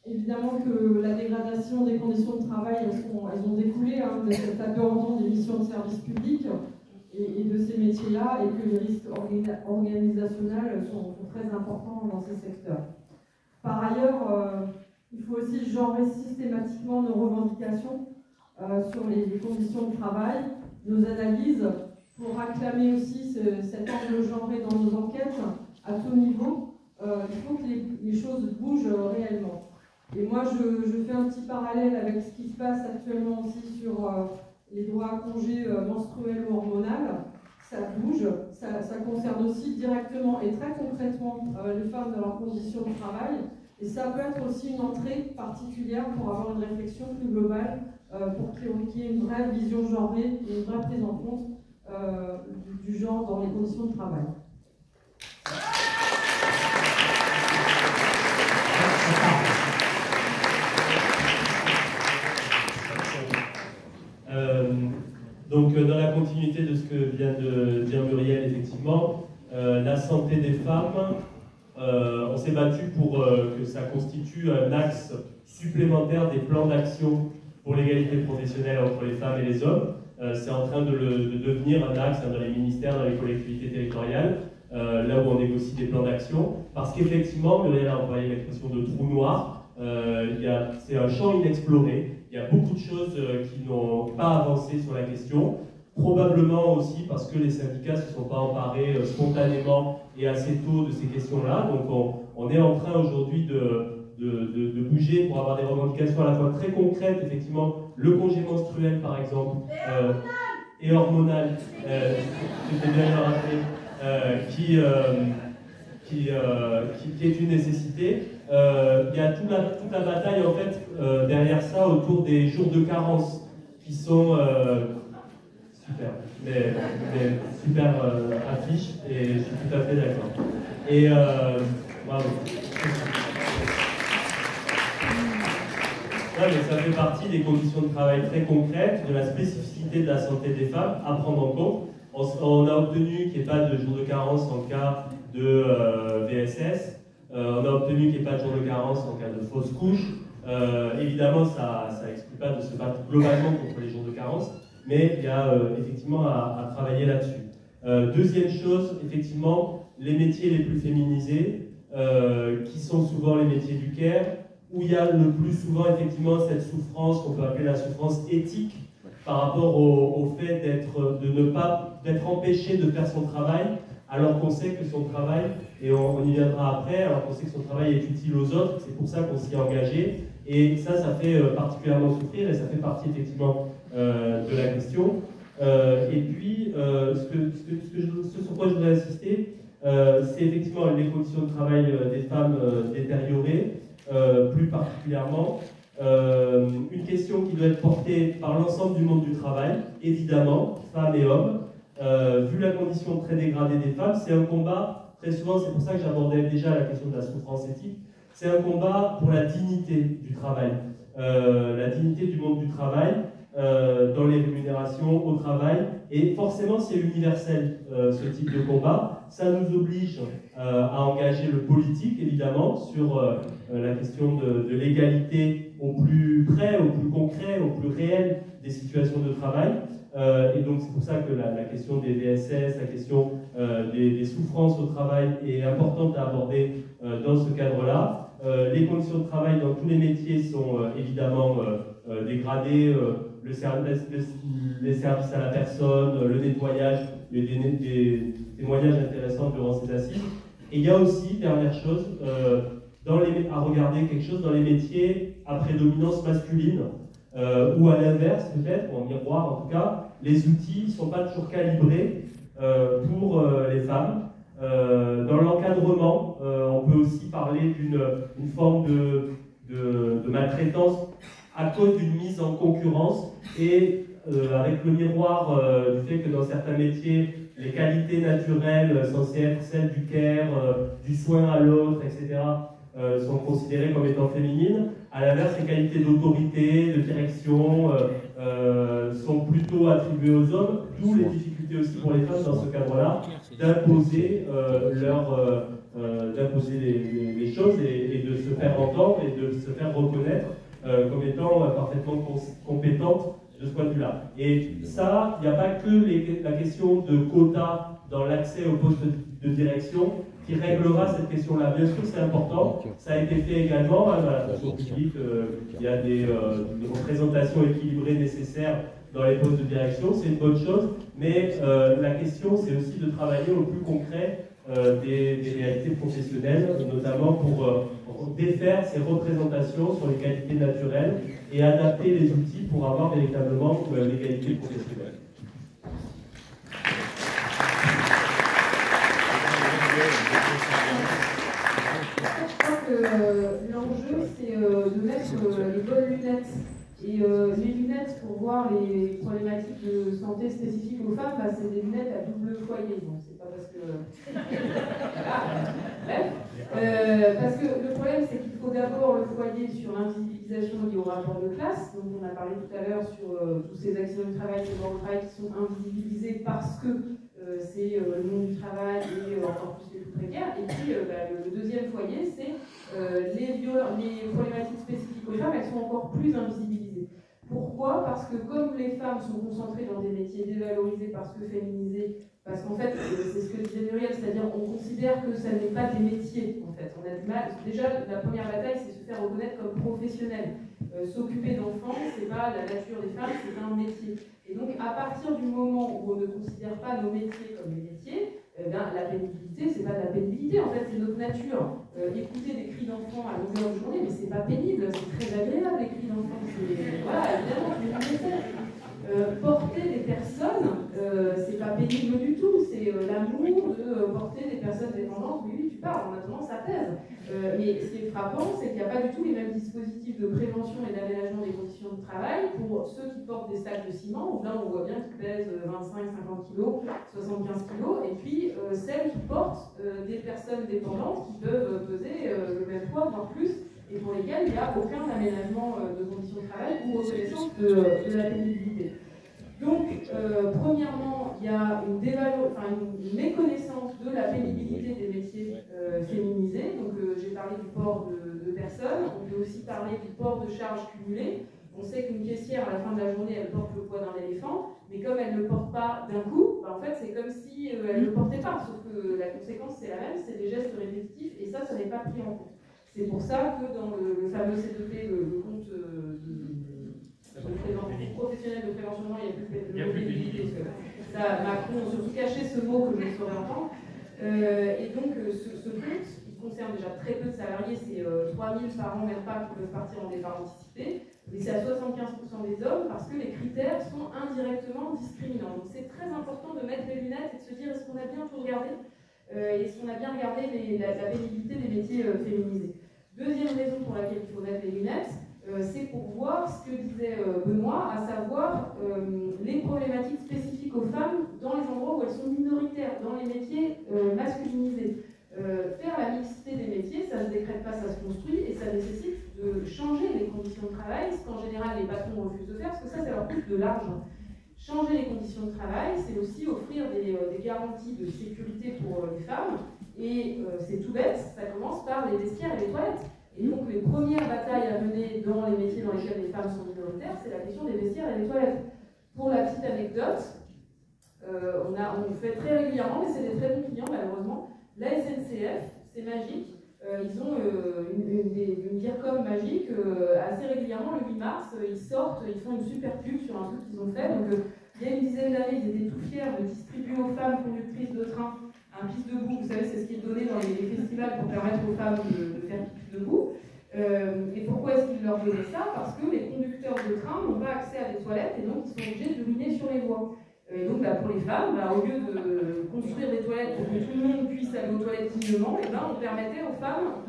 évidemment que la dégradation des conditions de travail, elles ont découlé de cet abandon des missions de service public et de ces métiers-là, et que les risques organisationnels sont très importants dans ces secteurs. Par ailleurs, il faut aussi genrer systématiquement nos revendications sur les conditions de travail, nos analyses, pour acclamer aussi cet angle genré dans nos enquêtes à tout niveau. Il faut que les choses bougent réellement. Et moi, je fais un petit parallèle avec ce qui se passe actuellement aussi sur les droits à congé menstruel ou hormonal. Ça bouge, ça concerne aussi directement et très concrètement les femmes dans leurs conditions de travail. Et ça peut être aussi une entrée particulière pour avoir une réflexion plus globale, pour qu'il y ait une vraie vision genrée et une vraie prise en compte du genre dans les conditions de travail. Donc, dans la continuité de ce que vient de dire Muriel, effectivement, la santé des femmes, on s'est battu pour que ça constitue un axe supplémentaire des plans d'action pour l'égalité professionnelle entre les femmes et les hommes. C'est en train de devenir un axe dans les ministères, dans les collectivités territoriales, là où on négocie des plans d'action, parce qu'effectivement, Muriel a employé l'expression de trou noir, c'est un champ inexploré, il y a beaucoup de choses qui n'ont pas avancé sur la question, probablement aussi parce que les syndicats ne se sont pas emparés spontanément et assez tôt de ces questions-là, donc on est en train aujourd'hui de bouger pour avoir des revendications à la fois très concrètes, effectivement, le congé menstruel par exemple, et hormonal, c'était bien de le rappeler, qui est une nécessité. Il y a toute la bataille en fait derrière ça autour des jours de carence qui sont super, des super affiches et je suis tout à fait d'accord. Et bravo. Ouais, mais ça fait partie des conditions de travail très concrètes, de la spécificité de la santé des femmes à prendre en compte. On a obtenu qu'il n'y ait pas de jour de carence en cas de VSS. On a obtenu qu'il n'y ait pas de jour de carence en cas de fausse couche. Évidemment, ça n'exclut pas de se battre globalement contre les jours de carence, mais il y a effectivement à travailler là-dessus. Deuxième chose, effectivement, les métiers les plus féminisés, qui sont souvent les métiers du care, où il y a le plus souvent effectivement cette souffrance qu'on peut appeler la souffrance éthique par rapport au fait d'être empêché de faire son travail, alors qu'on sait que son travail, et on y viendra après, alors qu'on sait que son travail est utile aux autres, c'est pour ça qu'on s'y est engagé, et ça fait particulièrement souffrir, et ça fait partie effectivement de la question. Et puis, ce sur quoi je voudrais insister, c'est effectivement les conditions de travail des femmes détériorées, plus particulièrement. Une question qui doit être portée par l'ensemble du monde du travail, évidemment, femmes et hommes. Vu la condition très dégradée des femmes, c'est un combat, très souvent, c'est pour ça que j'abordais déjà la question de la souffrance éthique, c'est un combat pour la dignité du travail, la dignité du monde du travail, dans les rémunérations au travail, et forcément c'est universel ce type de combat. Ça nous oblige à engager le politique, évidemment, sur la question de l'égalité au plus près, au plus concret, au plus réel des situations de travail. Et donc c'est pour ça que la question des VSS, la question des souffrances au travail est importante à aborder dans ce cadre-là. Les conditions de travail dans tous les métiers sont évidemment dégradées. Les services à la personne, le nettoyage, des témoignages intéressants durant ces assises. Et il y a aussi, dernière chose, à regarder quelque chose dans les métiers à prédominance masculine, ou à l'inverse peut-être, ou en miroir en tout cas, les outils ne sont pas toujours calibrés pour les femmes. Dans l'encadrement, on peut aussi parler d'une forme de maltraitance à cause d'une mise en concurrence et avec le miroir du fait que dans certains métiers, les qualités naturelles censées être celles du care, du soin à l'autre, etc., sont considérées comme étant féminines. À l'inverse, les qualités d'autorité, de direction sont plutôt attribuées aux hommes, d'où les difficultés aussi pour les femmes dans ce cadre-là d'imposer les choses et de se faire entendre et de se faire reconnaître comme étant parfaitement compétente de ce point de vue-là. Et ça, il n'y a pas que la question de quotas dans l'accès au poste de direction qui réglera cette question-là. Bien sûr, c'est important. Ça a été fait également dans la fonction publique. Il y a des représentations équilibrées nécessaires dans les postes de direction. C'est une bonne chose. Mais la question, c'est aussi de travailler au plus concret des réalités professionnelles, notamment pour défaire ces représentations sur les qualités naturelles et adapter les outils pour avoir véritablement l'égalité professionnelle. Je crois que l'enjeu, c'est de mettre les bonnes lunettes. Et les lunettes pour voir les problématiques de santé spécifiques aux femmes, c'est des lunettes à double foyer. Donc c'est pas parce que. Bref. Parce que le problème, c'est qu'il faut d'abord le foyer sur l'invisibilisation liée au rapport de classe. Donc on a parlé tout à l'heure sur tous ces accidents du travail, ces morts au travail qui sont invisibilisés parce que c'est le monde du travail et encore plus les plus précaires. Et puis le deuxième foyer, c'est les problématiques spécifiques aux femmes, elles sont encore plus invisibilisées. Pourquoi? Parce que comme les femmes sont concentrées dans des métiers dévalorisés parce que féminisés, parce qu'en fait, c'est ce que disait Muriel, c'est-à-dire on considère que ça n'est pas des métiers, en fait. On a du mal. Déjà, la première bataille, c'est se faire reconnaître comme professionnel. S'occuper d'enfants, c'est pas la nature des femmes, c'est un métier. Et donc, à partir du moment où on ne considère pas nos métiers comme des métiers, la pénibilité, c'est pas de la pénibilité, en fait, c'est notre nature. Écouter des cris d'enfants à longueur de journée, mais c'est pas pénible, c'est très agréable, les cris d'enfants. Voilà, évidemment, je le sais. Porter des personnes, c'est pas pénible du tout, c'est l'amour de porter des personnes dépendantes. Oui, tu parles, on a tendance à taire. Mais ce qui est frappant, c'est qu'il n'y a pas du tout les mêmes dispositifs de prévention et d'aménagement des conditions de travail pour ceux qui portent des sacs de ciment, où là on voit bien qu'ils pèsent 25-50 kg, 75 kg, et puis celles qui portent des personnes dépendantes qui peuvent peser le même poids, voire plus, et pour lesquels il n'y a aucun aménagement de conditions de travail ou reconnaissance de la pénibilité. Donc, premièrement, il y a une méconnaissance de la pénibilité des métiers féminisés. Donc, j'ai parlé du port de personnes. On peut aussi parler du port de charges cumulées. On sait qu'une caissière, à la fin de la journée, elle porte le poids d'un éléphant, mais comme elle ne le porte pas d'un coup, en fait, c'est comme si elle ne le portait pas. Sauf que la conséquence, c'est la même, c'est des gestes répétitifs, et ça n'est pas pris en compte. C'est pour ça que dans le fameux C2P, le compte professionnel de prévention, il n'y a plus de pénibilité. Ça, Macron a surtout caché ce mot que je ne saurais entendre. Et donc, ce compte, il concerne déjà très peu de salariés, c'est 3 000 par an, même pas, qui peuvent partir en départ anticipé. Mais c'est à 75% des hommes parce que les critères sont indirectement discriminants. Donc, c'est très important de mettre les lunettes et de se dire est-ce qu'on a bien tout regardé et est-ce qu'on a bien regardé la pénibilité des métiers féminisés. Deuxième raison pour laquelle il faut mettre les lunettes, c'est pour voir ce que disait Benoît, à savoir les problématiques spécifiques aux femmes dans les endroits où elles sont minoritaires, dans les métiers masculinisés. Faire la mixité des métiers, ça ne se décrète pas, ça se construit, et ça nécessite de changer les conditions de travail, ce qu'en général les patrons refusent de faire, parce que ça leur coûte de l'argent. Changer les conditions de travail, c'est aussi offrir des garanties de sécurité pour les femmes, et c'est tout bête, ça commence par les vestiaires et les toilettes. Et donc les premières batailles à mener dans les métiers dans lesquels les femmes sont minoritaires, c'est la question des vestiaires et des toilettes. Pour la petite anecdote, on fait très régulièrement, mais c'est des très bons clients malheureusement, la SNCF, c'est magique, ils ont une DIRCOM magique, assez régulièrement le 8 mars, ils sortent, ils font une super pub sur un truc qu'ils ont fait. Donc il y a une dizaine d'années, ils étaient tout fiers de distribuer aux femmes conductrices de train un pisse debout. Vous savez, c'est ce qui est donné dans les festivals pour permettre aux femmes de faire pisse debout. Et pourquoi est-ce qu'ils leur donnaient ça? Parce que les conducteurs de train n'ont pas accès à des toilettes et donc ils sont obligés d'uriner sur les voies. Et donc pour les femmes, au lieu de construire des toilettes pour que tout le monde puisse aller aux toilettes dignement, on permettait aux femmes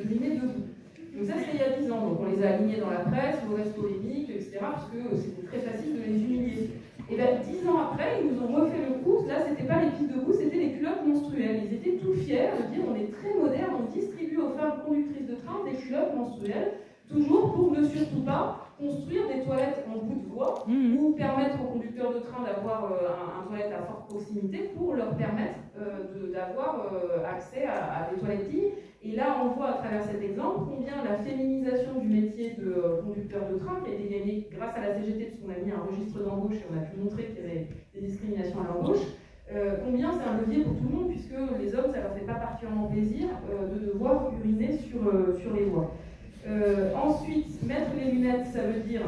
d'uriner debout. Donc ça c'était il y a 10 ans, donc on les a alignés dans la presse, mauvaise polémique, etc. parce que c'était très facile de les humilier. Et 10 ans après, ils nous ont refait le coup, là c'était pas les pistes debout, c'était les culottes menstruelles. Ils étaient tout fiers de dire on est très moderne, on distribue aux femmes conductrices de train des culottes menstruelles, toujours pour ne surtout pas construire des toilettes en bout de voie ou permettre aux conducteurs de train d'avoir un toilette à forte proximité pour leur permettre d'avoir accès à des toilettes dignes. Et là, on voit à travers cet exemple combien la féminisation du métier de conducteur de train, qui a été gagnée grâce à la CGT, puisqu'on a mis un registre d'embauche et on a pu montrer qu'il y avait des discriminations à l'embauche, combien c'est un levier pour tout le monde, puisque les hommes, ça leur fait pas particulièrement plaisir de devoir uriner sur les voies. Ensuite, mettre les lunettes, ça veut dire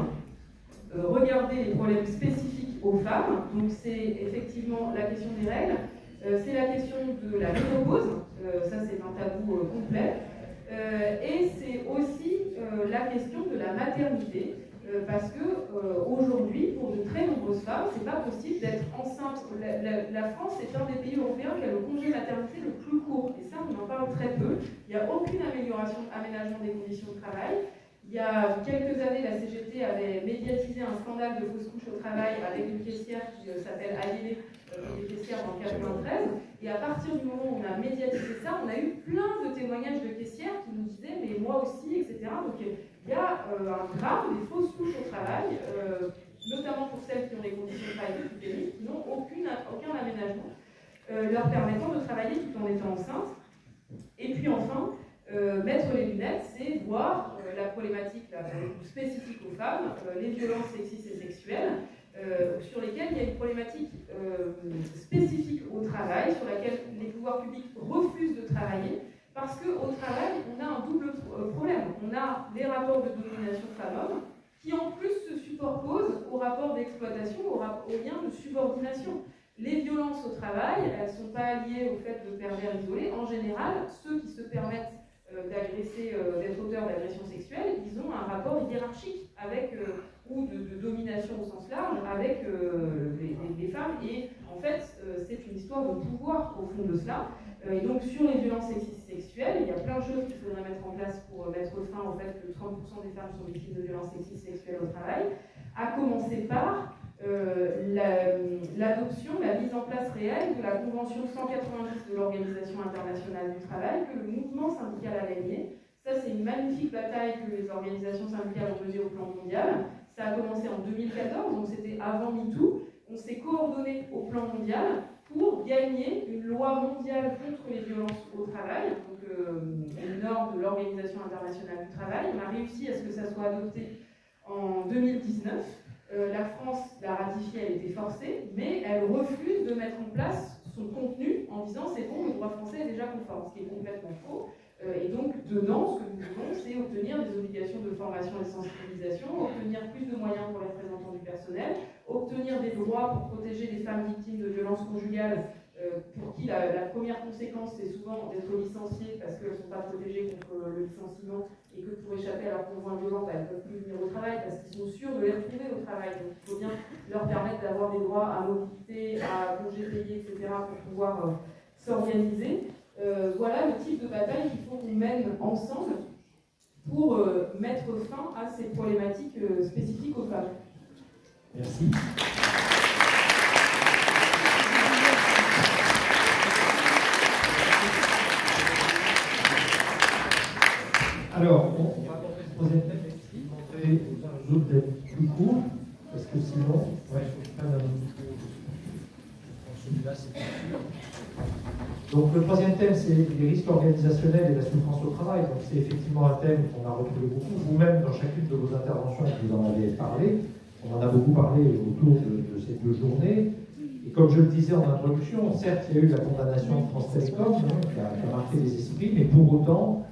regarder les problèmes spécifiques aux femmes. Donc c'est effectivement la question des règles, c'est la question de la ménopause, ça c'est un tabou complet, et c'est aussi la question de la maternité, parce que aujourd'hui, pour de très nombreuses femmes, c'est pas possible d'être enceinte. La France est un des pays européens qui a le congé maternité le plus court, et ça on en parle très peu. Il n'y a aucune aménagement des conditions de travail. Il y a quelques années, la CGT avait médiatisé un scandale de fausse couche au travail avec une caissière qui s'appelle Aïlé, qui est caissière dans le 93. Et à partir du moment où on a médiatisé ça, on a eu plein de témoignages de caissières qui nous disaient mais moi aussi, etc. Donc il y a un drame des fausses couches au travail, notamment pour celles qui ont des conditions de travail plus pénibles, qui n'ont aucun aménagement leur permettant de travailler tout en étant enceinte. Et puis enfin, mettre les lunettes, c'est voir la problématique là, spécifique aux femmes, les violences sexistes et sexuelles, sur lesquelles il y a une problématique spécifique au travail, sur laquelle les pouvoirs publics refusent de travailler, parce qu'au travail, on a un double problème. On a des rapports de domination femmes-hommes, qui en plus se superposent aux rapports d'exploitation, aux liens de subordination. Les violences au travail, elles ne sont pas liées au fait de pervers isolés. En général, ceux qui se permettent d'agresser, d'être auteurs d'agressions sexuelles, ils ont un rapport hiérarchique avec, ou de domination au sens large avec les femmes. Et en fait, c'est une histoire de pouvoir au fond de cela. Et donc sur les violences sexuelles, il y a plein de choses qu'il faudrait mettre en place pour mettre fin au fait que 30% des femmes sont victimes de violences sexistes sexuelles au travail, à commencer par l'adoption, la mise en place réelle de la Convention 190 de l'Organisation internationale du travail que le mouvement syndical a gagné. Ça, c'est une magnifique bataille que les organisations syndicales ont menée au plan mondial. Ça a commencé en 2014, donc c'était avant MeToo. On s'est coordonné au plan mondial pour gagner une loi mondiale contre les violences au travail, donc une norme de l'Organisation internationale du travail. On a réussi à ce que ça soit adopté en 2019. La France l'a ratifiée, elle était forcée, mais elle refuse de mettre en place son contenu en disant c'est bon, le droit français est déjà conforme, ce qui est complètement faux. Et donc, dedans, ce que nous voulons, c'est obtenir des obligations de formation et de sensibilisation, obtenir plus de moyens pour les représentants du personnel, obtenir des droits pour protéger les femmes victimes de violences conjugales, pour qui la première conséquence, c'est souvent d'être licenciées parce qu'elles ne sont pas protégées contre le licenciement et que pour échapper à leur conjoint violent, elles ne peuvent plus venir au travail parce qu'ils sont sûrs de les retrouver au travail. Donc, il faut bien leur permettre d'avoir des droits à mobilité, à congés payés, etc., pour pouvoir s'organiser. Voilà le type de bataille qu'il faut qu'on mène ensemble pour mettre fin à ces problématiques spécifiques aux femmes. Merci. Alors, on va poser une question, montrer aux autres d'être plus court, parce que sinon, ouais, il faut prendre un autre. Celui-là, c'est plus sûr. Donc le troisième thème, c'est les risques organisationnels et la souffrance au travail. Donc c'est effectivement un thème qu'on a retrouvé beaucoup. Vous-même, dans chacune de vos interventions, vous en avez parlé. On en a beaucoup parlé autour de ces 2 journées. Et comme je le disais en introduction, certes, il y a eu la condamnation de France Télécom, qui a marqué les esprits, mais pour autant,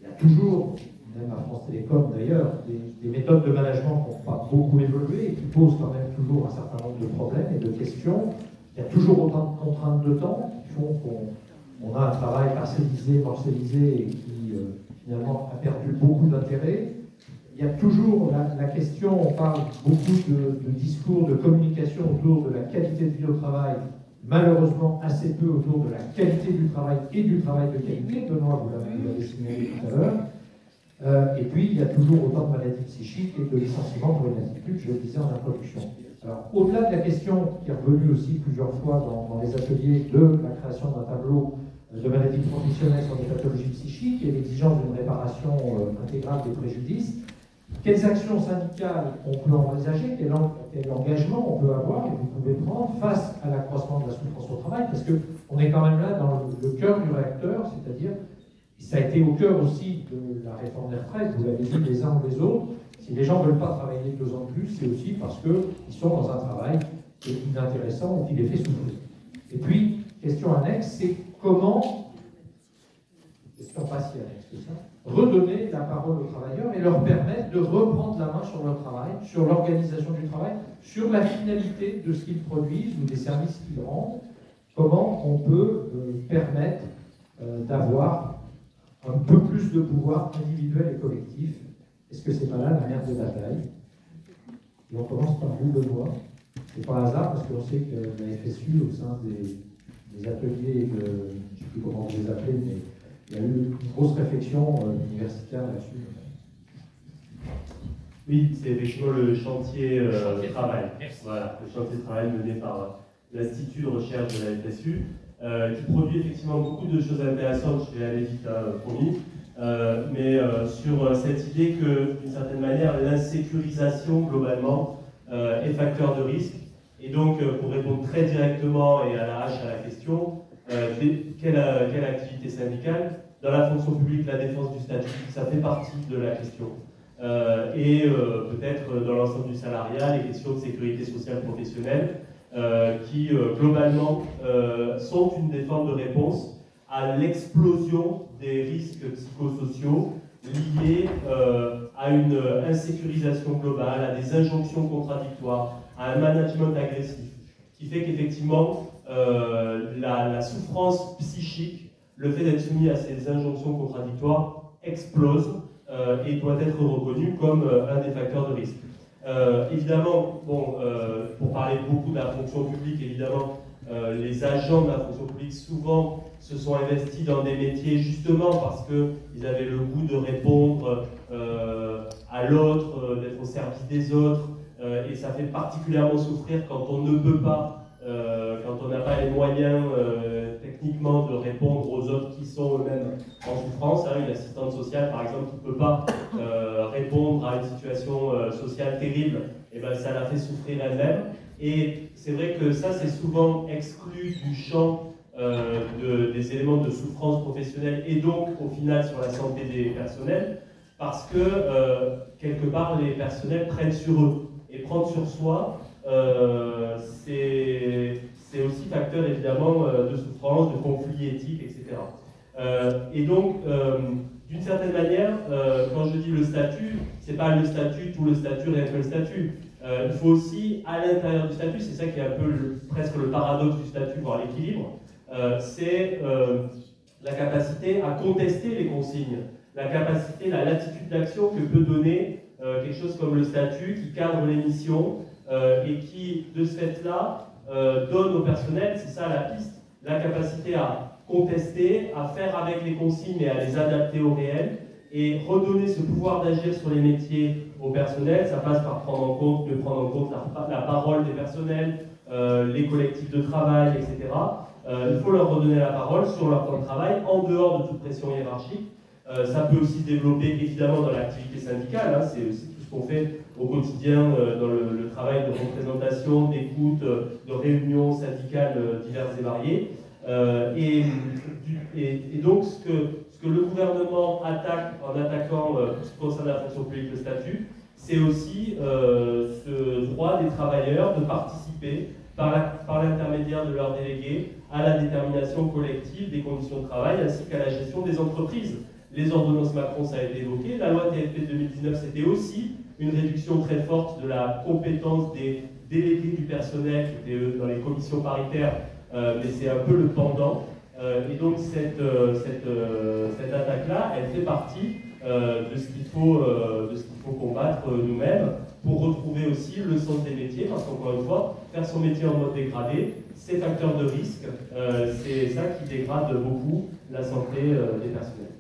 il y a toujours, même à France Télécom d'ailleurs, des méthodes de management qui n'ont pas beaucoup évolué et qui posent quand même toujours un certain nombre de problèmes et de questions. Il y a toujours autant de contraintes de temps qui font qu'on a un travail parcellisé, morcellisé et qui finalement a perdu beaucoup d'intérêt. Il y a toujours la question, on parle beaucoup de discours, de communication autour de la qualité de vie au travail, malheureusement assez peu autour de la qualité du travail et du travail de qualité. Benoît, vous l'avez signalé tout à l'heure. Et puis, il y a toujours autant de maladies psychiques et de licenciements pour une attitude, je le disais en introduction. Alors, au-delà de la question qui est revenue aussi plusieurs fois dans les ateliers de la création d'un tableau de maladies professionnelles sur les pathologies psychiques et l'exigence d'une réparation intégrale des préjudices, quelles actions syndicales on peut envisager, quel engagement on peut avoir et vous pouvez prendre face à l'accroissement de la souffrance au travail, parce qu'on est quand même là dans le cœur du réacteur, c'est-à-dire, ça a été au cœur aussi de la réforme des retraites, vous l'avez dit les uns ou les autres. Si les gens ne veulent pas travailler 2 ans de plus, c'est aussi parce qu'ils sont dans un travail qui est inintéressant ou qui les fait souffrir. Et puis, question annexe, c'est comment, question pas si annexe que ça, redonner la parole aux travailleurs et leur permettre de reprendre la main sur leur travail, sur l'organisation du travail, sur la finalité de ce qu'ils produisent ou des services qu'ils rendent. Comment on peut permettre d'avoir un peu plus de pouvoir individuel et collectif. Est-ce que c'est pas là la mère de bataille? Et on commence par vous, Benoît. C'est pas hasard parce qu'on sait que la FSU, au sein des ateliers, je ne sais plus comment vous les appelez, mais il y a eu une grosse réflexion universitaire là-dessus. Oui, c'est effectivement le chantier travail. Voilà, le chantier de travail mené par l'Institut de recherche de la FSU, qui produit effectivement beaucoup de choses intéressantes, je vais aller vite, promis. Mais sur cette idée que, d'une certaine manière, l'insécurisation, globalement, est facteur de risque. Et donc, pour répondre très directement et à l'arrache à la question, quelle activité syndicale? dans la fonction publique, la défense du statut, ça fait partie de la question. Peut-être dans l'ensemble du salariat, les questions de sécurité sociale professionnelle, qui globalement sont une des formes de réponse à l'explosion des risques psychosociaux liés à une insécurisation globale, à des injonctions contradictoires, à un management agressif, qui fait qu'effectivement la souffrance psychique, le fait d'être soumis à ces injonctions contradictoires explose et doit être reconnu comme un des facteurs de risque. Évidemment, pour parler beaucoup de la fonction publique, évidemment, les agents de la fonction publique souvent se sont investis dans des métiers justement parce qu'ils avaient le goût de répondre à l'autre, d'être au service des autres, et ça fait particulièrement souffrir quand on ne peut pas, quand on n'a pas les moyens techniquement de répondre aux autres qui sont eux-mêmes en souffrance. Une assistante sociale, par exemple, qui ne peut pas répondre à une situation sociale terrible, et ben, ça la fait souffrir elle-même. Et c'est vrai que ça, c'est souvent exclu du champ des éléments de souffrance professionnelle et donc, au final, sur la santé des personnels, parce que, quelque part, les personnels prennent sur eux. Et prendre sur soi, c'est aussi facteur, évidemment, de souffrance, de conflits éthiques, etc. Et donc, d'une certaine manière, quand je dis le statut, c'est pas le statut, tout le statut, rien que le statut. Il faut aussi, à l'intérieur du statut, c'est ça qui est un peu presque le paradoxe du statut, voire l'équilibre, c'est la capacité à contester les consignes, la capacité, la latitude d'action que peut donner quelque chose comme le statut qui cadre les missions et qui, de ce fait-là, donne au personnel, c'est ça la piste, la capacité à contester, à faire avec les consignes et à les adapter au réel, et redonner ce pouvoir d'agir sur les métiers au personnel. Ça passe par prendre en compte la parole des personnels, les collectifs de travail, etc. Il faut leur redonner la parole sur leur temps de travail, en dehors de toute pression hiérarchique. Ça peut aussi se développer évidemment dans l'activité syndicale, c'est aussi tout ce qu'on fait au quotidien dans le travail de représentation, d'écoute, de réunions syndicales diverses et variées. Et donc ce que le gouvernement attaque en attaquant tout ce qui concerne la fonction publique, le statut, c'est aussi ce droit des travailleurs de participer par l'intermédiaire de leurs délégués à la détermination collective des conditions de travail ainsi qu'à la gestion des entreprises. Les ordonnances Macron, ça a été évoqué. La loi TFP 2019, c'était aussi une réduction très forte de la compétence des délégués du personnel qui étaient dans les commissions paritaires, mais c'est un peu le pendant. Et donc cette attaque-là, elle fait partie de ce qu'il faut combattre nous-mêmes pour retrouver aussi le sens des métiers, parce qu'encore une fois, faire son métier en mode dégradé, c'est facteur de risque, c'est ça qui dégrade beaucoup la santé des personnels.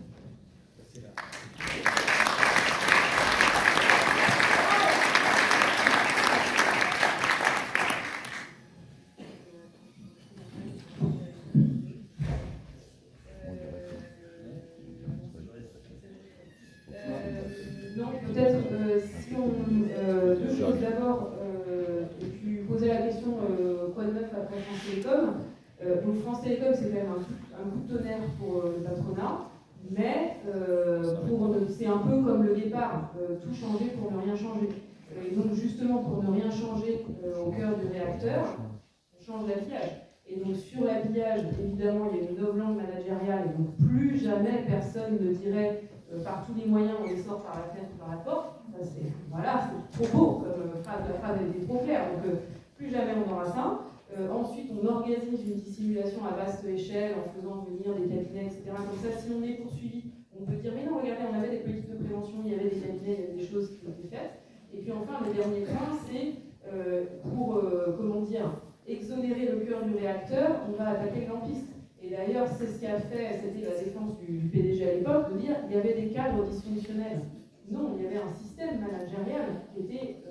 Non, peut-être si on. Deux choses. D'abord, tu posais la question quoi de neuf après France Télécom. Donc France Télécom, c'est quand même un coup de tonnerre pour le patronat, mais c'est un peu comme le départ, tout changer pour ne rien changer. Et donc justement, pour ne rien changer au cœur du réacteur, on change l'habillage. Et donc sur l'habillage, évidemment, il y a une novlangue managériale, et donc plus jamais personne ne dirait par tous les moyens on les sort par la fenêtre ou par la porte. C'est trop beau comme phrase, la phrase était trop claire, donc plus jamais on aura ça. Ensuite, on organise une dissimulation à vaste échelle en faisant venir des cabinets, etc. Comme ça, si on est poursuivi, on peut dire mais non, regardez, on avait des politiques de prévention, il y avait des cabinets, il y avait des choses qui ont été faites. Et puis enfin, le dernier point, c'est pour, exonérer le cœur du réacteur, on va attaquer le lampiste. Et d'ailleurs, c'est ce qu'a fait, c'était la défense du PDG à l'époque, de dire qu'il y avait des cadres dysfonctionnels. Non, il y avait un système managérial qui était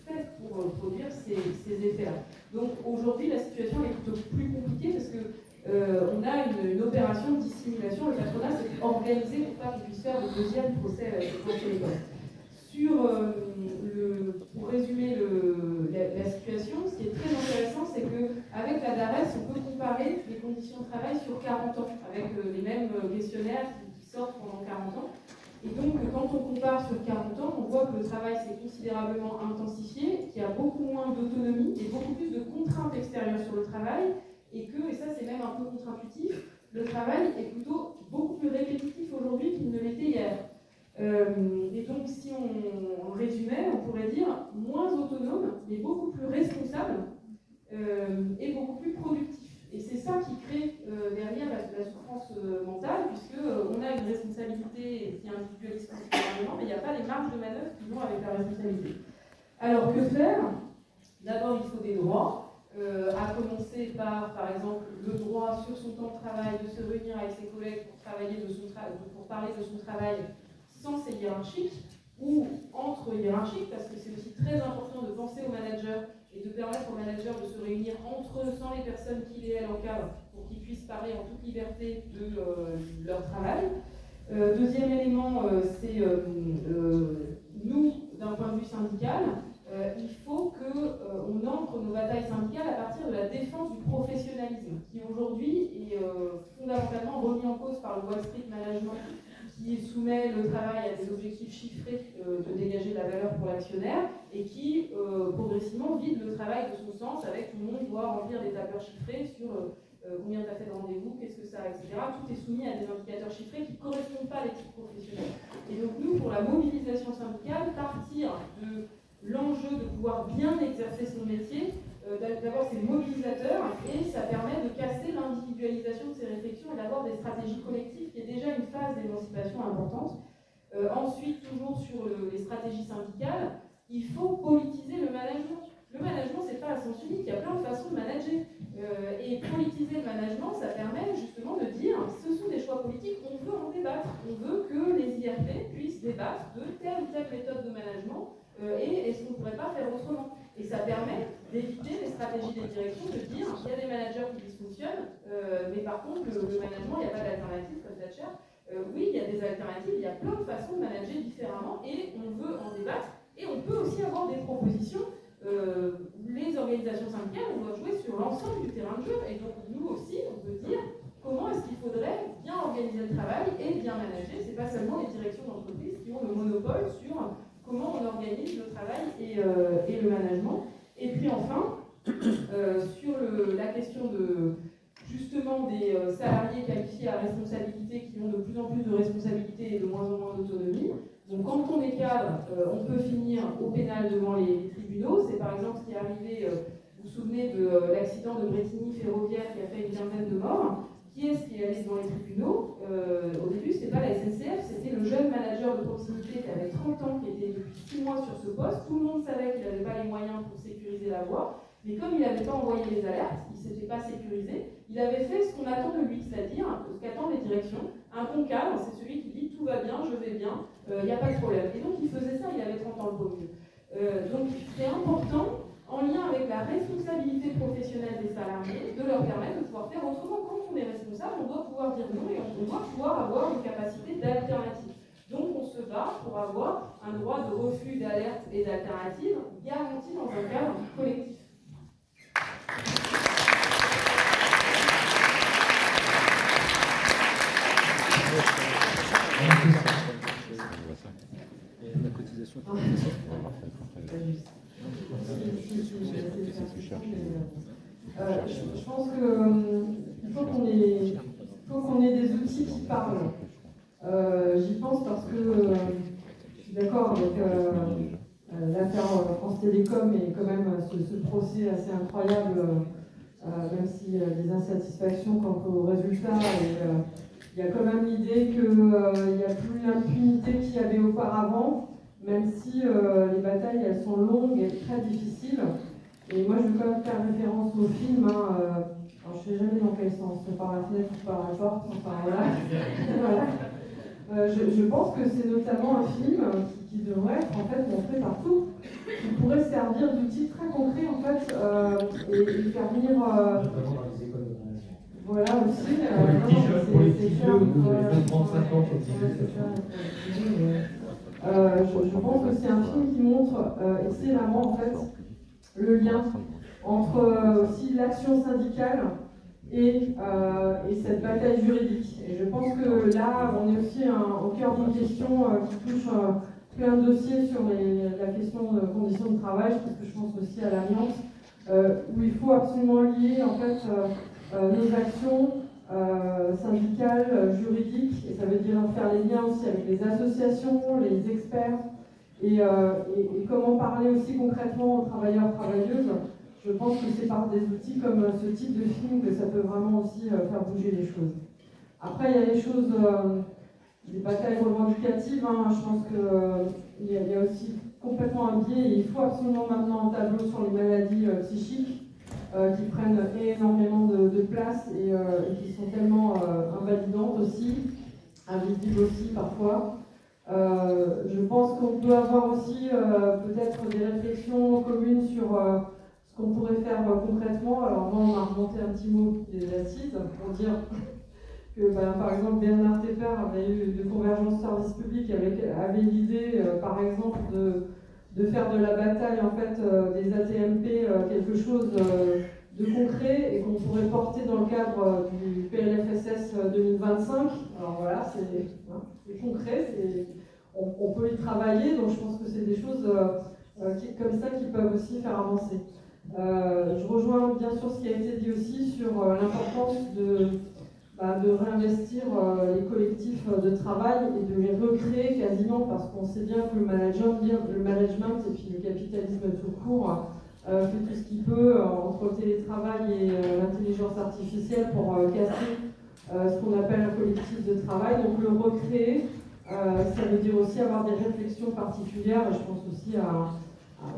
fait pour produire ces effets-là. Donc aujourd'hui, la situation est plutôt plus compliquée parce que on a une opération de dissimulation. Le patronat s'est organisé pour pas qu'il puisse faire le deuxième procès contre l'école. Pour résumer la situation, ce qui est très intéressant, c'est qu'avec la DARES, on peut comparer les conditions de travail sur 40 ans, avec les mêmes questionnaires sortent pendant 40 ans. Et donc, quand on compare sur 40 ans, on voit que le travail s'est considérablement intensifié, qu'il y a beaucoup moins d'autonomie et beaucoup plus de contraintes extérieures sur le travail, et ça c'est même un peu contre-intuitif, le travail est plutôt beaucoup plus répétitif aujourd'hui qu'il ne l'était hier. Et donc, si on résumait, on pourrait dire moins autonome, mais beaucoup plus responsable et beaucoup plus productif. Et c'est ça qui crée derrière la souffrance mentale, puisqu'on a une responsabilité qui individualise considérablement, mais il n'y a pas les marges de manœuvre qui vont avec la responsabilité. Alors, que faire? D'abord, il faut des droits, à commencer par exemple, le droit sur son temps de travail de se réunir avec ses collègues pour parler de son travail sans ses hiérarchiques, ou entre hiérarchiques, parce que c'est aussi très important de penser au manager et de permettre aux managers de se réunir entre eux, sans les personnes qu'il et elle encadrent, pour qu'ils puissent parler en toute liberté de leur travail. Deuxième élément, c'est nous, d'un point de vue syndical, il faut qu'on ancre nos batailles syndicales à partir de la défense du professionnalisme, qui aujourd'hui est fondamentalement remis en cause par le Wall Street Management, qui soumet le travail à des objectifs chiffrés de dégager de la valeur pour l'actionnaire et qui progressivement vide le travail de son sens avec tout le monde doit remplir des tableurs chiffrés sur combien tu as fait de rendez-vous, qu'est-ce que ça a, etc. Tout est soumis à des indicateurs chiffrés qui ne correspondent pas à l'éthique professionnelle. Et donc nous, pour la mobilisation syndicale, partir de l'enjeu de pouvoir bien exercer son métier, d'abord c'est mobilisateur et ça permet de casser l'individualisation de ces réflexions et d'avoir des stratégies collectives qui est déjà une phase d'émancipation importante. Ensuite, toujours sur les stratégies syndicales, il faut politiser le management. Le management, c'est pas à sens unique, il y a plein de façons de manager. Et politiser le management, ça permet justement de dire ce sont des choix politiques, on veut en débattre. On veut que les IRP puissent débattre de telle ou telle méthode de management et est-ce qu'on ne pourrait pas faire autrement. Et ça permet d'éviter les stratégies des directions de dire il y a des managers qui dysfonctionnent, mais par contre, le management, il n'y a pas d'alternative comme Thatcher. Oui, il y a des alternatives, il y a plein de façons de manager différemment et on veut en débattre. Et on peut aussi avoir des propositions. Les organisations syndicales, on doit jouer sur l'ensemble du terrain de jeu. Et donc, nous aussi, on peut dire comment est-ce qu'il faudrait bien organiser le travail et bien manager. Ce n'est pas seulement les directions d'entreprise qui ont le monopole sur comment on organise le travail et le management. Et puis enfin, sur la question justement des salariés qualifiés à responsabilité qui ont de plus en plus de responsabilités et de moins en moins d'autonomie. Donc quand on est cadre, on peut finir au pénal devant les tribunaux. C'est par exemple ce qui est arrivé, vous vous souvenez de l'accident de Bretigny ferroviaire qui a fait une quinzaine de morts. Qui est-ce qui est allé devant les tribunaux? Au début, ce n'était pas la SNCF, c'était le jeune manager de proximité qui avait 30 ans, qui était depuis 6 mois sur ce poste. Tout le monde savait qu'il n'avait pas les moyens pour sécuriser la voie, mais comme il n'avait pas envoyé les alertes, il ne s'était pas sécurisé, il avait fait ce qu'on attend de lui, c'est-à-dire ce qu'attendent les directions. Un bon cadre, c'est celui qui dit tout va bien, je vais bien, il n'y a pas de problème. Et donc il faisait ça, il avait 30 ans le beau mieux. Donc c'est important, en lien avec la responsabilité professionnelle des salariés, de leur permettre de pouvoir faire autrement. Quand on est responsable, on doit pouvoir dire non et on doit pouvoir avoir une capacité d'alternative. Donc on se bat pour avoir un droit de refus d'alerte et d'alternative garanti dans un cadre collectif. La cotisation. Je pense qu'il faut qu'on ait des outils qui parlent. J'y pense parce que je suis d'accord avec l'affaire France Télécom et quand même ce procès assez incroyable, même s'il y a des insatisfactions quant aux résultats. Il y a quand même l'idée qu'il n'y a plus l'impunité qu'il y avait auparavant, même si les batailles elles sont longues et très difficiles. Et moi je veux quand même faire référence au film. Alors je ne sais jamais dans quel sens, par la fenêtre ou par la porte, enfin voilà. Voilà. Je pense que c'est notamment un film qui devrait être en fait montré partout, qui pourrait servir d'outil très concret en fait et faire venir. Notamment dans les écoles de formation. Voilà aussi. Pour les petits vieux, de 35 ans qui je pense que c'est un film qui montre excellemment en fait le lien entre aussi l'action syndicale et cette bataille juridique. Et je pense que là, on est aussi au cœur d'une question qui touche plein de dossiers sur la question de conditions de travail, parce que je pense aussi à l'amiante, où il faut absolument lier en fait nos actions syndicales, juridiques, et ça veut dire faire les liens aussi avec les associations, les experts, et comment parler aussi concrètement aux travailleurs, travailleuses. Je pense que c'est par des outils comme ce type de film que ça peut vraiment aussi faire bouger les choses. Après, il y a les choses, des batailles revendicatives, hein. Je pense qu'il y a aussi complètement un biais, et il faut absolument maintenant un tableau sur les maladies psychiques qui prennent énormément de place et qui sont tellement invalidantes aussi, invisibles aussi parfois. Je pense qu'on peut avoir aussi peut-être des réflexions communes sur ce qu'on pourrait faire concrètement. Alors moi, on a remonté un petit mot des assises pour dire que, par exemple, Bernard Tepper avait eu de Convergence Service Public, avait l'idée, par exemple, de faire de la bataille en fait des AT-MP quelque chose de concret et qu'on pourrait porter dans le cadre du PLFSS 2025. Alors voilà, c'est concret, on peut y travailler, donc je pense que c'est des choses comme ça qui peuvent aussi faire avancer. Je rejoins bien sûr ce qui a été dit aussi sur l'importance de réinvestir les collectifs de travail et de les recréer quasiment, parce qu'on sait bien que le management et puis le capitalisme tout court fait tout ce qu'il peut entre le télétravail et l'intelligence artificielle pour casser ce qu'on appelle un collectif de travail. Donc le recréer, ça veut dire aussi avoir des réflexions particulières, et je pense aussi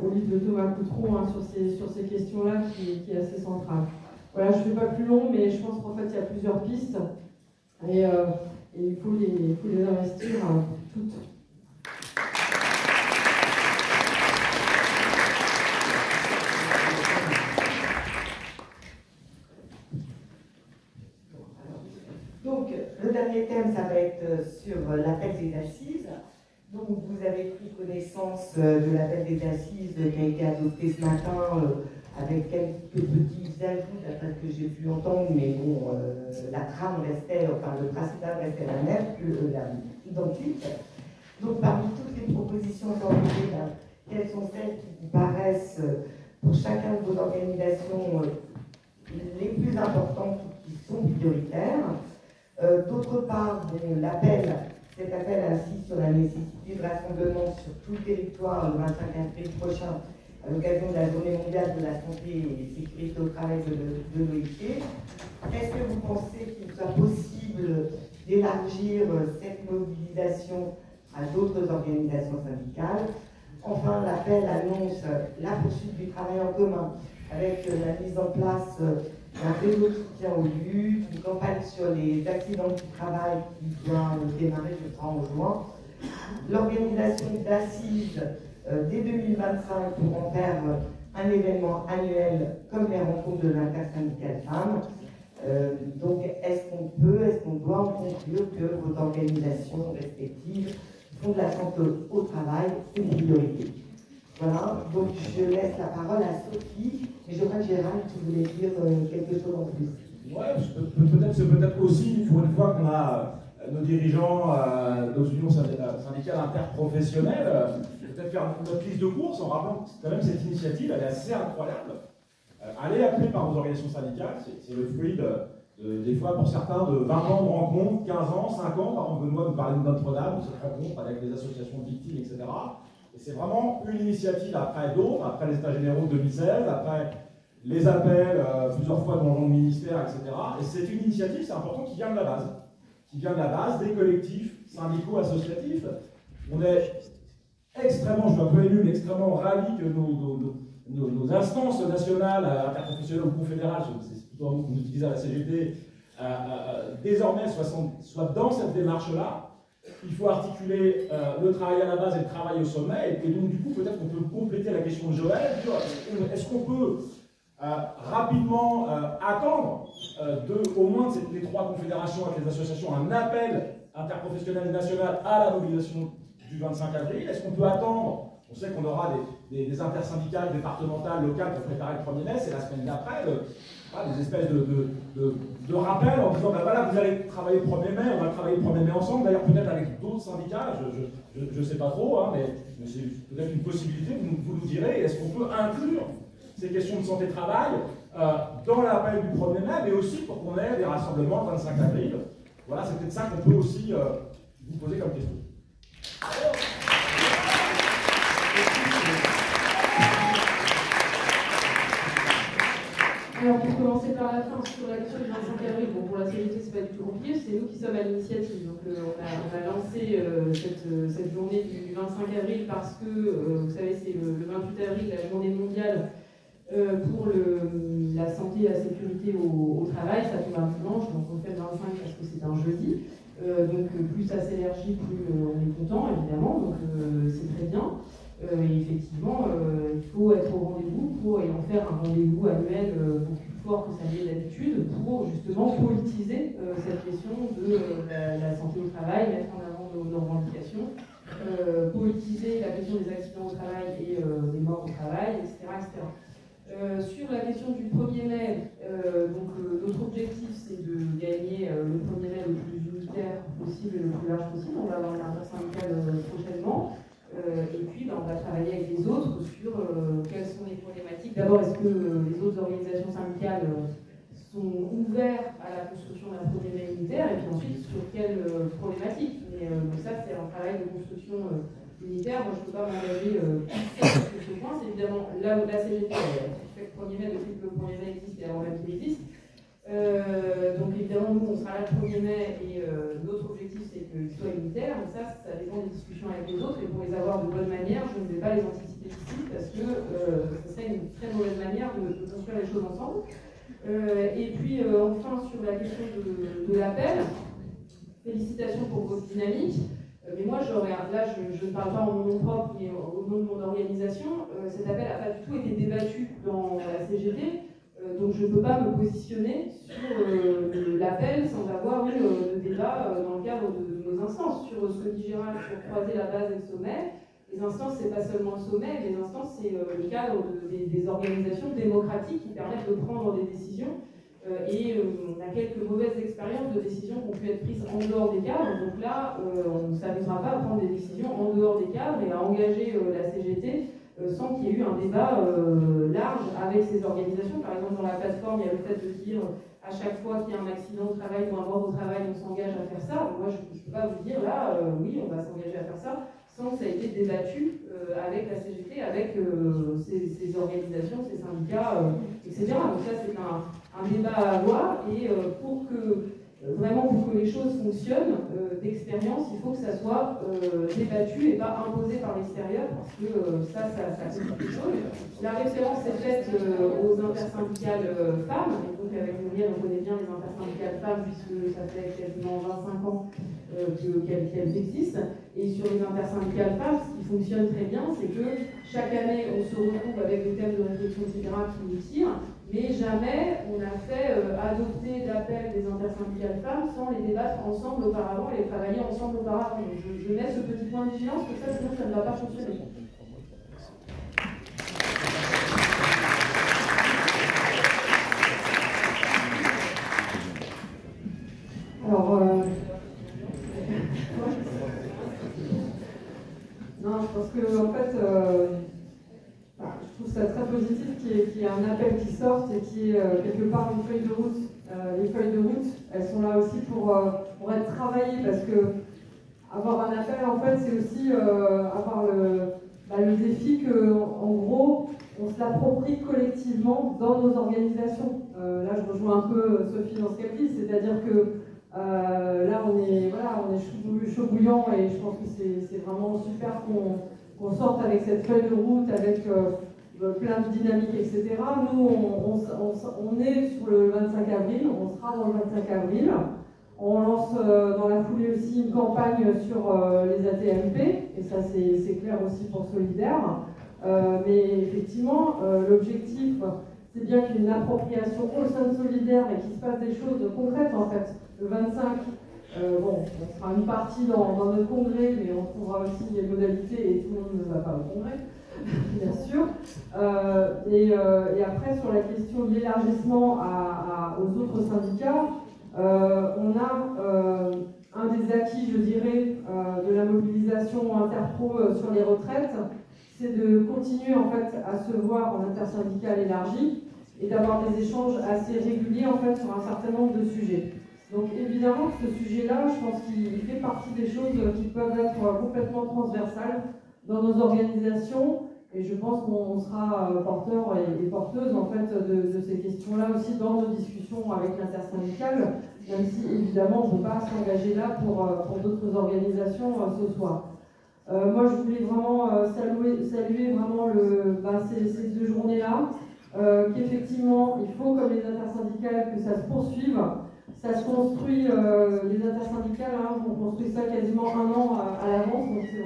au livre de Thomas Coutron sur ces questions-là qui est assez central. Voilà, je ne fais pas plus long, mais je pense qu'en fait il y a plusieurs pistes et il faut les investir toutes. Donc, le dernier thème, ça va être sur l'appel des assises. Donc, vous avez pris connaissance de l'appel des assises qui a été adopté ce matin avec quelques petits ajouts d'après ce que j'ai pu entendre, mais bon, la trame restait, enfin, le principal restait la même, identique. Donc, parmi toutes les propositions formulées, quelles sont celles qui vous paraissent, pour chacun de vos organisations, les plus importantes ou qui sont prioritaires? D'autre part, cet appel insiste sur la nécessité de rassemblement sur tout le territoire le 25 avril prochain à l'occasion de la Journée mondiale de la santé et sécurité au travail de l'OIT. Est-ce que vous pensez qu'il soit possible d'élargir cette mobilisation à d'autres organisations syndicales? Enfin, l'appel annonce la poursuite du travail en commun avec la mise en place d'un réseau de soutien aux luttes, une campagne sur les accidents du travail qui doit démarrer, je crois, en juin. L'organisation d'assises dès 2025 pour en faire un événement annuel comme les rencontres de l'intersyndicale femmes. Donc, est-ce qu'on doit en conclure que vos organisations respectives font de la santé au travail une priorité? Voilà, donc je laisse la parole à Sophie, mais je crois que Gérald, tu voulais dire quelque chose en plus. Ouais, c'est peut-être aussi, pour une fois qu'on a nos dirigeants, nos unions syndicales interprofessionnelles, peut-être faire notre liste de courses en rappelant que quand même cette initiative, elle est assez incroyable. Elle est appelée par nos organisations syndicales, c'est le fruit des fois pour certains de 20 ans de rencontres, 15 ans, 5 ans, par exemple Benoît nous parlait de Notre-Dame, de cette rencontre avec les associations de victimes, etc. Et c'est vraiment une initiative après d'autres, après les états généraux de 2016, après les appels plusieurs fois dans le ministère, etc. Et c'est une initiative, c'est important, qui vient de la base, des collectifs syndicaux associatifs. On est extrêmement, je suis un peu ému, mais extrêmement ravis que nos instances nationales, interprofessionnelles ou confédérales, c'est plutôt un mot qu'on utilise à la CGT, désormais soient dans cette démarche-là. Il faut articuler le travail à la base et le travail au sommet. Et donc, du coup, peut-être qu'on peut compléter la question de Joël. Est-ce qu'on peut rapidement attendre au moins les trois confédérations avec les associations un appel interprofessionnel national à la mobilisation du 25 avril? Est-ce qu'on peut attendre On sait qu'on aura des intersyndicales, départementales, locales pour préparer le 1er mai, c'est la semaine d'après, des espèces de rappels en disant, ben voilà, vous allez travailler le 1er mai, on va travailler le 1er mai ensemble, d'ailleurs peut-être avec d'autres syndicats, je ne sais pas trop, hein, mais c'est peut-être une possibilité, vous nous direz, est-ce qu'on peut inclure ces questions de santé-travail dans l'appel du 1er mai, mais aussi pour qu'on ait des rassemblements le 25 avril. Voilà, c'est peut-être ça qu'on peut aussi vous poser comme question. Alors pour commencer par la fin, sur la question du 25 avril, bon, pour la CGT c'est pas du tout compliqué, c'est nous qui sommes à l'initiative. Donc on a lancé cette journée du 25 avril parce que, vous savez, c'est le 28 avril, la journée mondiale pour la santé et la sécurité au travail. Ça tombe un dimanche, donc on fait le 25 parce que c'est un jeudi. Donc plus ça s'élargit, plus on est content évidemment, donc c'est très bien. Et effectivement, il faut être au rendez-vous et en faire un rendez-vous annuel beaucoup plus fort que ça l'est d'habitude pour justement politiser cette question de la santé au travail, mettre en avant nos revendications, politiser la question des accidents au travail et des morts au travail, etc. etc. Sur la question du 1er mai, notre objectif c'est de gagner le 1er mai le plus unitaire possible et le plus large possible. On va avoir une intersyndicale prochainement. Et puis, on va travailler avec les autres sur quelles sont les problématiques. D'abord, est-ce que les autres organisations syndicales sont ouvertes à la construction d'un 1er mai unitaire, et puis ensuite, sur quelles problématiques. Mais ça, c'est un travail de construction unitaire. Moi, je ne peux pas m'engager sur ce point. C'est évidemment là où la CGT fait le 1er mai depuis que le 1er mai existe et avant même qu'il existe. Donc évidemment, nous, on sera là le 1er mai et notre objectif, c'est qu'il soit unitaire. Mais ça dépend des discussions avec les autres. Et pour les avoir de bonne manière, je ne vais pas les anticiper ici parce que ce serait une très mauvaise manière de construire les choses ensemble. Et puis, enfin, sur la question de l'appel, félicitations pour votre dynamique. Mais moi, je ne parle pas en mon nom propre, mais au nom de mon organisation. Cet appel n'a pas du tout été débattu dans la CGT. Donc je ne peux pas me positionner sur l'appel sans avoir eu de débat dans le cadre de nos instances. Sur ce que dit Gérald, sur croiser la base et le sommet, les instances, ce n'est pas seulement le sommet, les instances, c'est le cadre des organisations démocratiques qui permettent de prendre des décisions. Et on a quelques mauvaises expériences de décisions qui ont pu être prises en dehors des cadres. Donc là, on ne s'amusera pas à prendre des décisions en dehors des cadres et à engager la CGT sans qu'il y ait eu un débat large avec ces organisations. Par exemple, dans la plateforme, il y a le fait de dire à chaque fois qu'il y a un accident au travail ou un mort au travail, on s'engage à faire ça. Moi, je ne peux pas vous dire là, oui, on va s'engager à faire ça, sans que ça ait été débattu avec la CGT, avec ces organisations, ces syndicats, etc. Donc ça, c'est un débat à avoir. Et vraiment pour que les choses fonctionnent d'expérience, il faut que ça soit débattu et pas imposé par l'extérieur, parce que ça complique les choses. La référence est faite aux intersyndicales femmes, et donc avec Muriel, on connaît bien les intersyndicales femmes, puisque ça fait quasiment 25 ans qu'elles existent. Et sur les intersyndicales femmes, ce qui fonctionne très bien, c'est que chaque année, on se retrouve avec des thèmes de réflexion, etc., qui nous tirent. Mais jamais on a fait adopter d'appel des intersyndicales femmes sans les débattre ensemble auparavant et les travailler ensemble auparavant. Je mets ce petit point de vigilance, parce que ça, sinon ça ne va pas fonctionner. Alors, non, je pense que en fait, je trouve ça très positif qu'il y ait un appel qui sorte et qu'il y ait quelque part une feuille de route. Les feuilles de route, elles sont là aussi pour être travaillées, parce que avoir un appel, en fait, c'est aussi avoir le défi que, en gros, on se l'approprie collectivement dans nos organisations. Là, je rejoins un peu Sophie dans ce qu'elle dit, c'est-à-dire que là, on est chaud bouillant, et je pense que c'est vraiment super qu'on sorte avec cette feuille de route, avec plein de dynamiques, etc. Nous, on est sur le 25 avril, on sera dans le 25 avril. On lance dans la foulée aussi une campagne sur les ATMP, et ça c'est clair aussi pour Solidaire. Mais effectivement, l'objectif, c'est bien qu'il y ait une appropriation au sein de Solidaire et qu'il se passe des choses concrètes en fait. Le 25, Bon, on sera une partie dans notre congrès, mais on trouvera aussi les modalités et tout le monde ne va pas au congrès, bien sûr. Et après, sur la question de l'élargissement aux autres syndicats, on a un des acquis, je dirais, de la mobilisation interpro sur les retraites, c'est de continuer en fait à se voir en intersyndical élargi et d'avoir des échanges assez réguliers en fait sur un certain nombre de sujets. Donc évidemment, ce sujet-là, je pense qu'il fait partie des choses qui peuvent être complètement transversales dans nos organisations, et je pense qu'on sera porteur et porteuse en fait de ces questions-là aussi dans nos discussions avec l'intersyndicale, même si évidemment on ne peut pas s'engager là pour d'autres organisations ce soir. Moi, je voulais vraiment saluer vraiment ces 2 journées-là, qu'effectivement, il faut, comme les intersyndicales, que ça se poursuive. Ça se construit, les intersyndicales, on construit ça quasiment 1 an à l'avance, donc c'est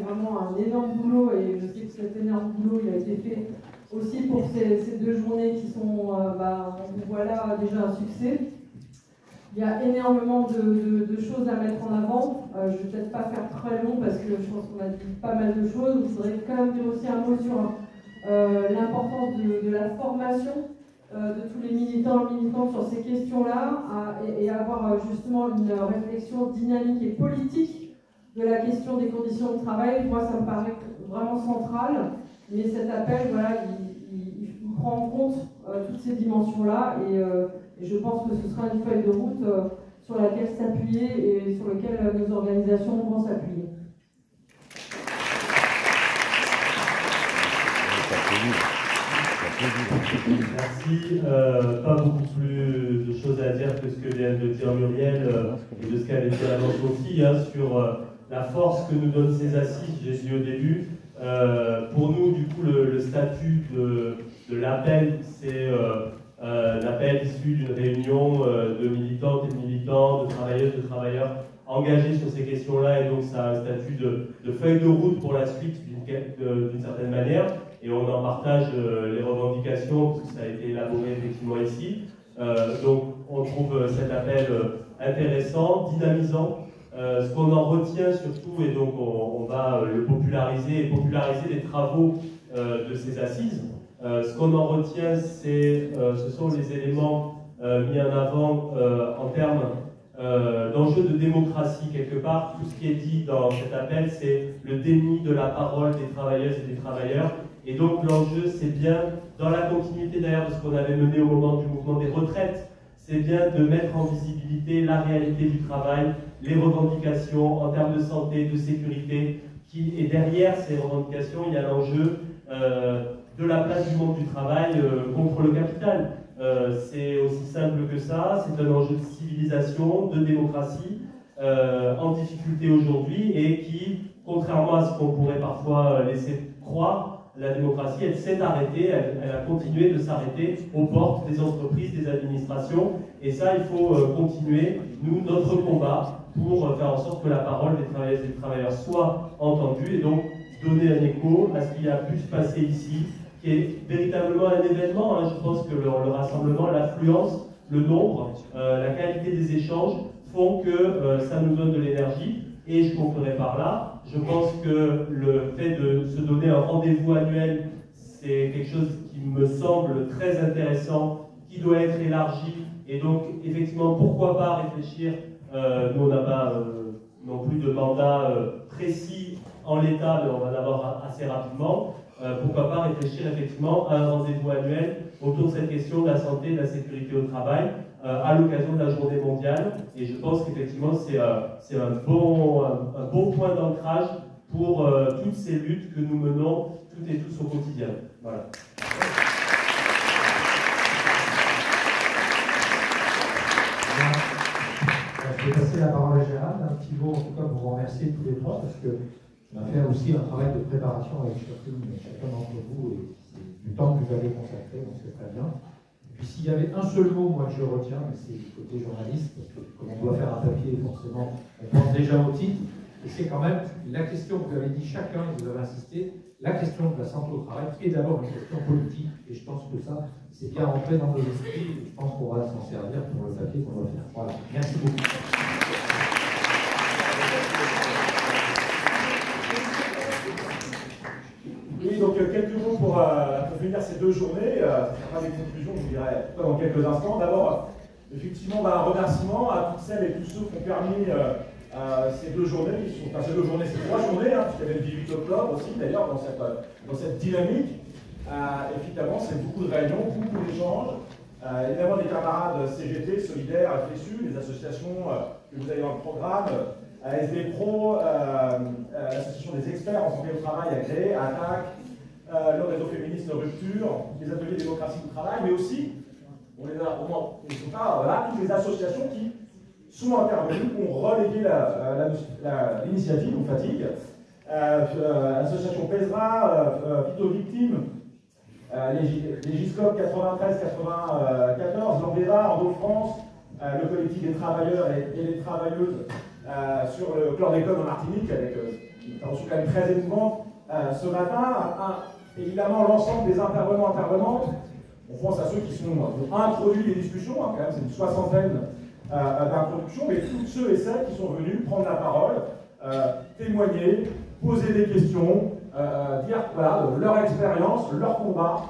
vraiment un énorme boulot, et je sais que cet énorme boulot, il a été fait aussi pour ces 2 journées qui sont, voilà, déjà un succès. Il y a énormément de choses à mettre en avant. Je ne vais peut-être pas faire très long parce que je pense qu'on a dit pas mal de choses. Il faudrait quand même dire aussi un mot sur l'importance de la formation de tous les militants et militantes sur ces questions-là et avoir justement une réflexion dynamique et politique de la question des conditions de travail. Moi, ça me paraît vraiment central, mais cet appel, voilà, il prend en compte toutes ces dimensions-là et je pense que ce sera une feuille de route sur laquelle s'appuyer et sur laquelle nos organisations vont s'appuyer. Merci. Pas beaucoup plus de choses à dire que ce que vient de dire Muriel et de ce qu'avait dit avant Sophie sur la force que nous donnent ces assises. J'ai dit au début, pour nous, du coup, le statut de l'appel, c'est l'appel issu d'une réunion de militantes et de militants, de travailleuses, de travailleurs engagés sur ces questions-là, et donc ça a un statut de feuille de route pour la suite d'une certaine manière. Et on en partage les revendications, parce que ça a été élaboré effectivement ici. Donc on trouve cet appel intéressant, dynamisant. Ce qu'on en retient surtout, et donc on va le populariser et populariser les travaux de ces assises. Ce qu'on en retient, ce sont les éléments mis en avant en termes d'enjeux de démocratie. Quelque part, tout ce qui est dit dans cet appel, c'est le déni de la parole des travailleuses et des travailleurs. Et donc l'enjeu, c'est bien, dans la continuité d'ailleurs de ce qu'on avait mené au moment du mouvement des retraites, c'est bien de mettre en visibilité la réalité du travail, les revendications en termes de santé, de sécurité, et derrière ces revendications, il y a l'enjeu de la place du monde du travail contre le capital. C'est aussi simple que ça, c'est un enjeu de civilisation, de démocratie, en difficulté aujourd'hui, et qui, contrairement à ce qu'on pourrait parfois laisser croire, la démocratie, elle s'est arrêtée, elle a continué de s'arrêter aux portes des entreprises, des administrations, et ça, il faut continuer, nous, notre combat, pour faire en sorte que la parole des travailleuses et des travailleurs soit entendue, et donc donner un écho à ce qui a pu se passer ici, qui est véritablement un événement. Je pense que le rassemblement, l'affluence, le nombre, la qualité des échanges font que ça nous donne de l'énergie. Et je conclurai par là, je pense que le fait de se donner un rendez-vous annuel, c'est quelque chose qui me semble très intéressant, qui doit être élargi. Et donc, effectivement, pourquoi pas réfléchir, nous on n'a pas non plus de mandat précis en l'état, mais on va l'avoir assez rapidement. Pourquoi pas réfléchir effectivement à un rendez-vous annuel autour de cette question de la santé et de la sécurité au travail à l'occasion de la journée mondiale. Et je pense qu'effectivement c'est un bon point d'ancrage pour toutes ces luttes que nous menons toutes et tous au quotidien. Voilà. Je vais passer la parole à Gérald. Un petit mot en tout cas pour vous remercier tous les trois, parce que on a fait aussi un travail de préparation avec chacun d'entre vous, et c'est du temps que vous avez consacré, donc c'est très bien. Et puis s'il y avait un seul mot, moi, que je retiens, mais c'est du côté journaliste, parce que comme on doit faire un papier, forcément, on pense déjà au titre, et c'est quand même la question que vous avez dit chacun, et vous avez insisté, la question de la santé au travail est d'abord une question politique, et je pense que ça, c'est bien rentré dans nos esprits, et je pense qu'on va s'en servir pour le papier qu'on va faire. Voilà, merci beaucoup. donc quelques mots pour finir ces 2 journées. Ça sera des conclusions, je vous dirai dans quelques instants. D'abord, effectivement, un remerciement à toutes celles et tous ceux qui ont permis ces 2 journées, ces 2 journées, ces 3 journées, puisqu'il y avait le 18 octobre aussi, d'ailleurs, dans cette dynamique. Évidemment, c'est beaucoup de réunions, beaucoup d'échanges. Évidemment, des camarades CGT, Solidaires, FSU, les associations que vous avez dans le programme, SD Pro, l'association des experts en santé au travail agréée, ATTAC, le réseau féministe Rupture, les ateliers démocratie du travail, mais aussi, on les a, toutes les associations qui sont intervenues, qui ont relayé l'initiative, ou Fatigue, l'association PESRA, Vito Victime, les GISCOP 93-94, l'Ambéra, Endo-France, le collectif des travailleurs et les travailleuses sur le chlordécone en Martinique, avec une reçu quand même très émouvante ce matin. Évidemment, l'ensemble des intervenantes, on pense à ceux qui ont introduit les discussions, quand même, c'est une 60aine d'introductions, mais tous ceux et celles qui sont venus prendre la parole, témoigner, poser des questions, dire voilà, leur expérience, leur combat,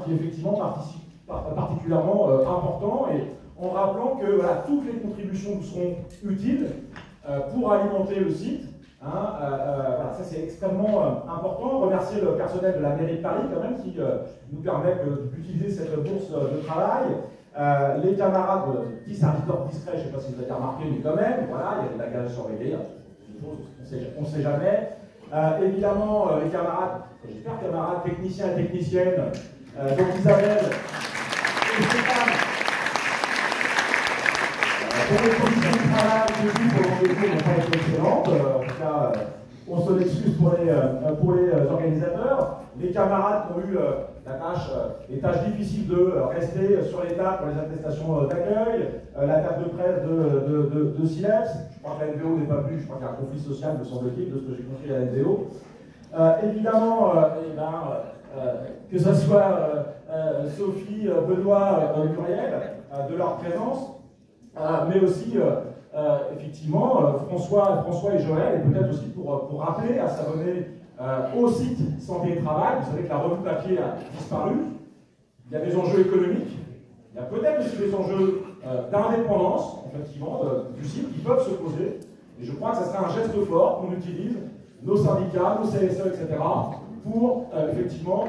qui est effectivement particulièrement important, et en rappelant que voilà, toutes les contributions nous seront utiles pour alimenter le site. Voilà, ça c'est extrêmement important. Remercier le personnel de la mairie de Paris quand même qui nous permet d'utiliser cette bourse de travail. Les camarades, petit service d'ordre discret, je ne sais pas si vous avez remarqué, mais quand même, voilà, il y a des bagages surveillés, on ne sait jamais. Évidemment, les camarades, j'espère camarades techniciens et techniciennes, donc Isabelle et Stéphane, pour les conditions de travail, pendant les cours n'ont pas été excellentes. En tout cas, on se l'excuse pour les organisateurs. Les camarades qui ont eu les tâches difficiles de rester sur les tables pour les attestations d'accueil, la table de presse de Sileps. Je crois que la NVO n'est pas venue, je crois qu'il y a un conflit social, me semble-t-il, de ce que j'ai compris à la NVO. Évidemment, que ce soit Sophie, Benoît, Muriel, de leur présence, mais aussi, effectivement, François et Joël, et peut-être aussi pour rappeler, à s'abonner au site Santé et Travail. Vous savez que la revue papier a disparu. Il y a des enjeux économiques, il y a peut-être aussi des enjeux d'indépendance, effectivement, du site qui peuvent se poser. Et je crois que ce serait un geste fort qu'on utilise, nos syndicats, nos CSE, etc., pour effectivement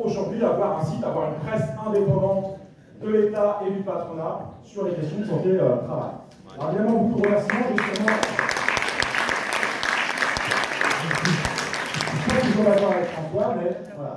aujourd'hui avoir un site, avoir une presse indépendante de l'État et du patronat sur les questions de santé travail. Alors évidemment, beaucoup de remerciements, justement. Je suis pas toujours d'accord avec François, mais voilà.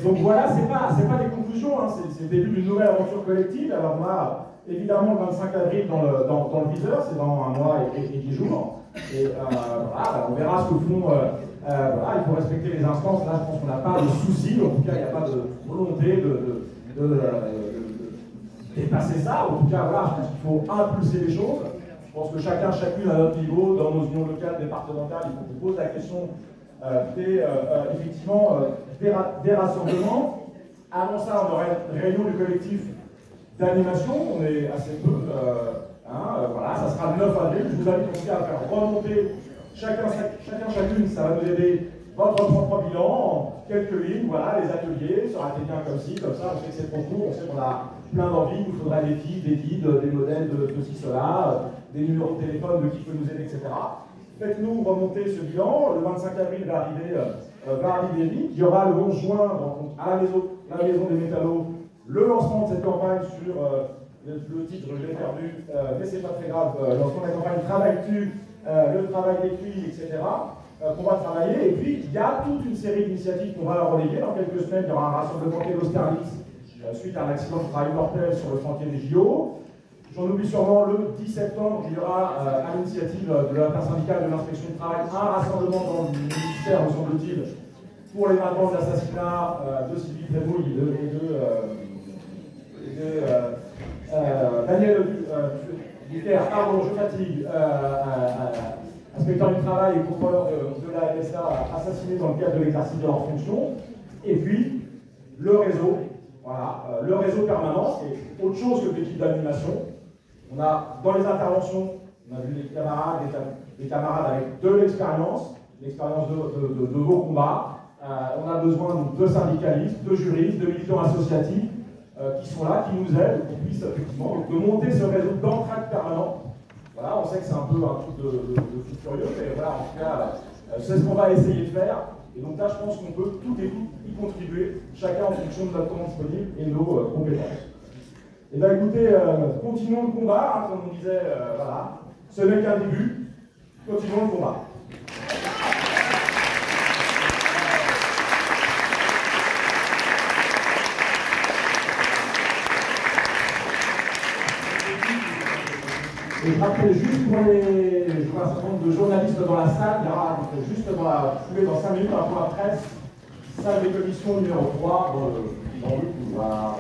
Donc voilà, c'est pas des conclusions, c'est le début d'une nouvelle aventure collective. Alors on a évidemment le 25 avril dans le viseur, c'est dans un mois et 10 jours. Et voilà, on verra ce que font. Voilà, il faut respecter les instances. Là, je pense qu'on n'a pas de souci. En tout cas, il n'y a pas de volonté de dépasser ça. En tout cas, voilà, je pense qu'il faut impulser les choses. Je pense que chacune à notre niveau, dans nos unions locales, départementales, il faut qu'on pose la question effectivement des rassemblements. Avant ça, on aurait une réunion du collectif d'animation. On est assez peu. Voilà, ça sera le 9 avril. Je vous invite en tout cas à faire remonter chacune, ça va nous aider votre propre bilan en quelques lignes. Voilà, les ateliers, ça aurait été bien comme ci, comme ça. On sait que c'est trop court, on sait qu'on a plein d'envies. Il nous faudra des guides, des modèles de ci, cela, des numéros de téléphone de qui peut nous aider, etc. Faites-nous remonter ce bilan. Le 25 avril va arriver vite. Il y aura le 11 juin à la maison des métallos le lancement de cette campagne sur le titre, je l'ai perdu, mais c'est pas très grave, lancement de la campagne Travailles-tu, le travail d'écrit, etc. Qu'on va travailler. Et puis, il y a toute une série d'initiatives qu'on va relayer. Dans quelques semaines, il y aura un rassemblement d'Austerlitz suite à un accident de travail mortel sur le chantier des JO. J'en oublie sûrement le 10 septembre, il y aura à l'initiative de l'intersyndicale de l'inspection du travail un rassemblement dans le ministère, me semble-t-il, pour les maintenants de l'assassinat de Sylvie Prémouille et de Daniel Duclerc, pardon, je fatigue, inspecteur du travail et contrôleur de la MSA assassinés dans le cadre de l'exercice de leurs fonctions. Et puis, le réseau, voilà, le réseau permanent, c'est autre chose que l'équipe d'animation. On a, dans les interventions, on a vu des camarades avec de l'expérience, l'expérience de vos combats. On a besoin de syndicalistes, de juristes, de militants associatifs qui sont là, qui nous aident, qu'on puisse effectivement de monter ce réseau d'entraide permanent. Voilà, on sait que c'est un peu un truc de fou furieux, mais voilà, en tout cas, c'est ce qu'on va essayer de faire. Et donc là, je pense qu'on peut tout et tout y contribuer, chacun en fonction de notre temps disponible et de nos compétences. Et bien écoutez, continuons le combat, hein, comme on disait, voilà, ce n'est qu'un début, continuons le combat. Et je rappelle juste pour je vois un certain nombre de journalistes dans la salle, il y aura juste dans la foulée, dans 5 minutes, un point presse, salle des commissions numéro 3, dans le couloir.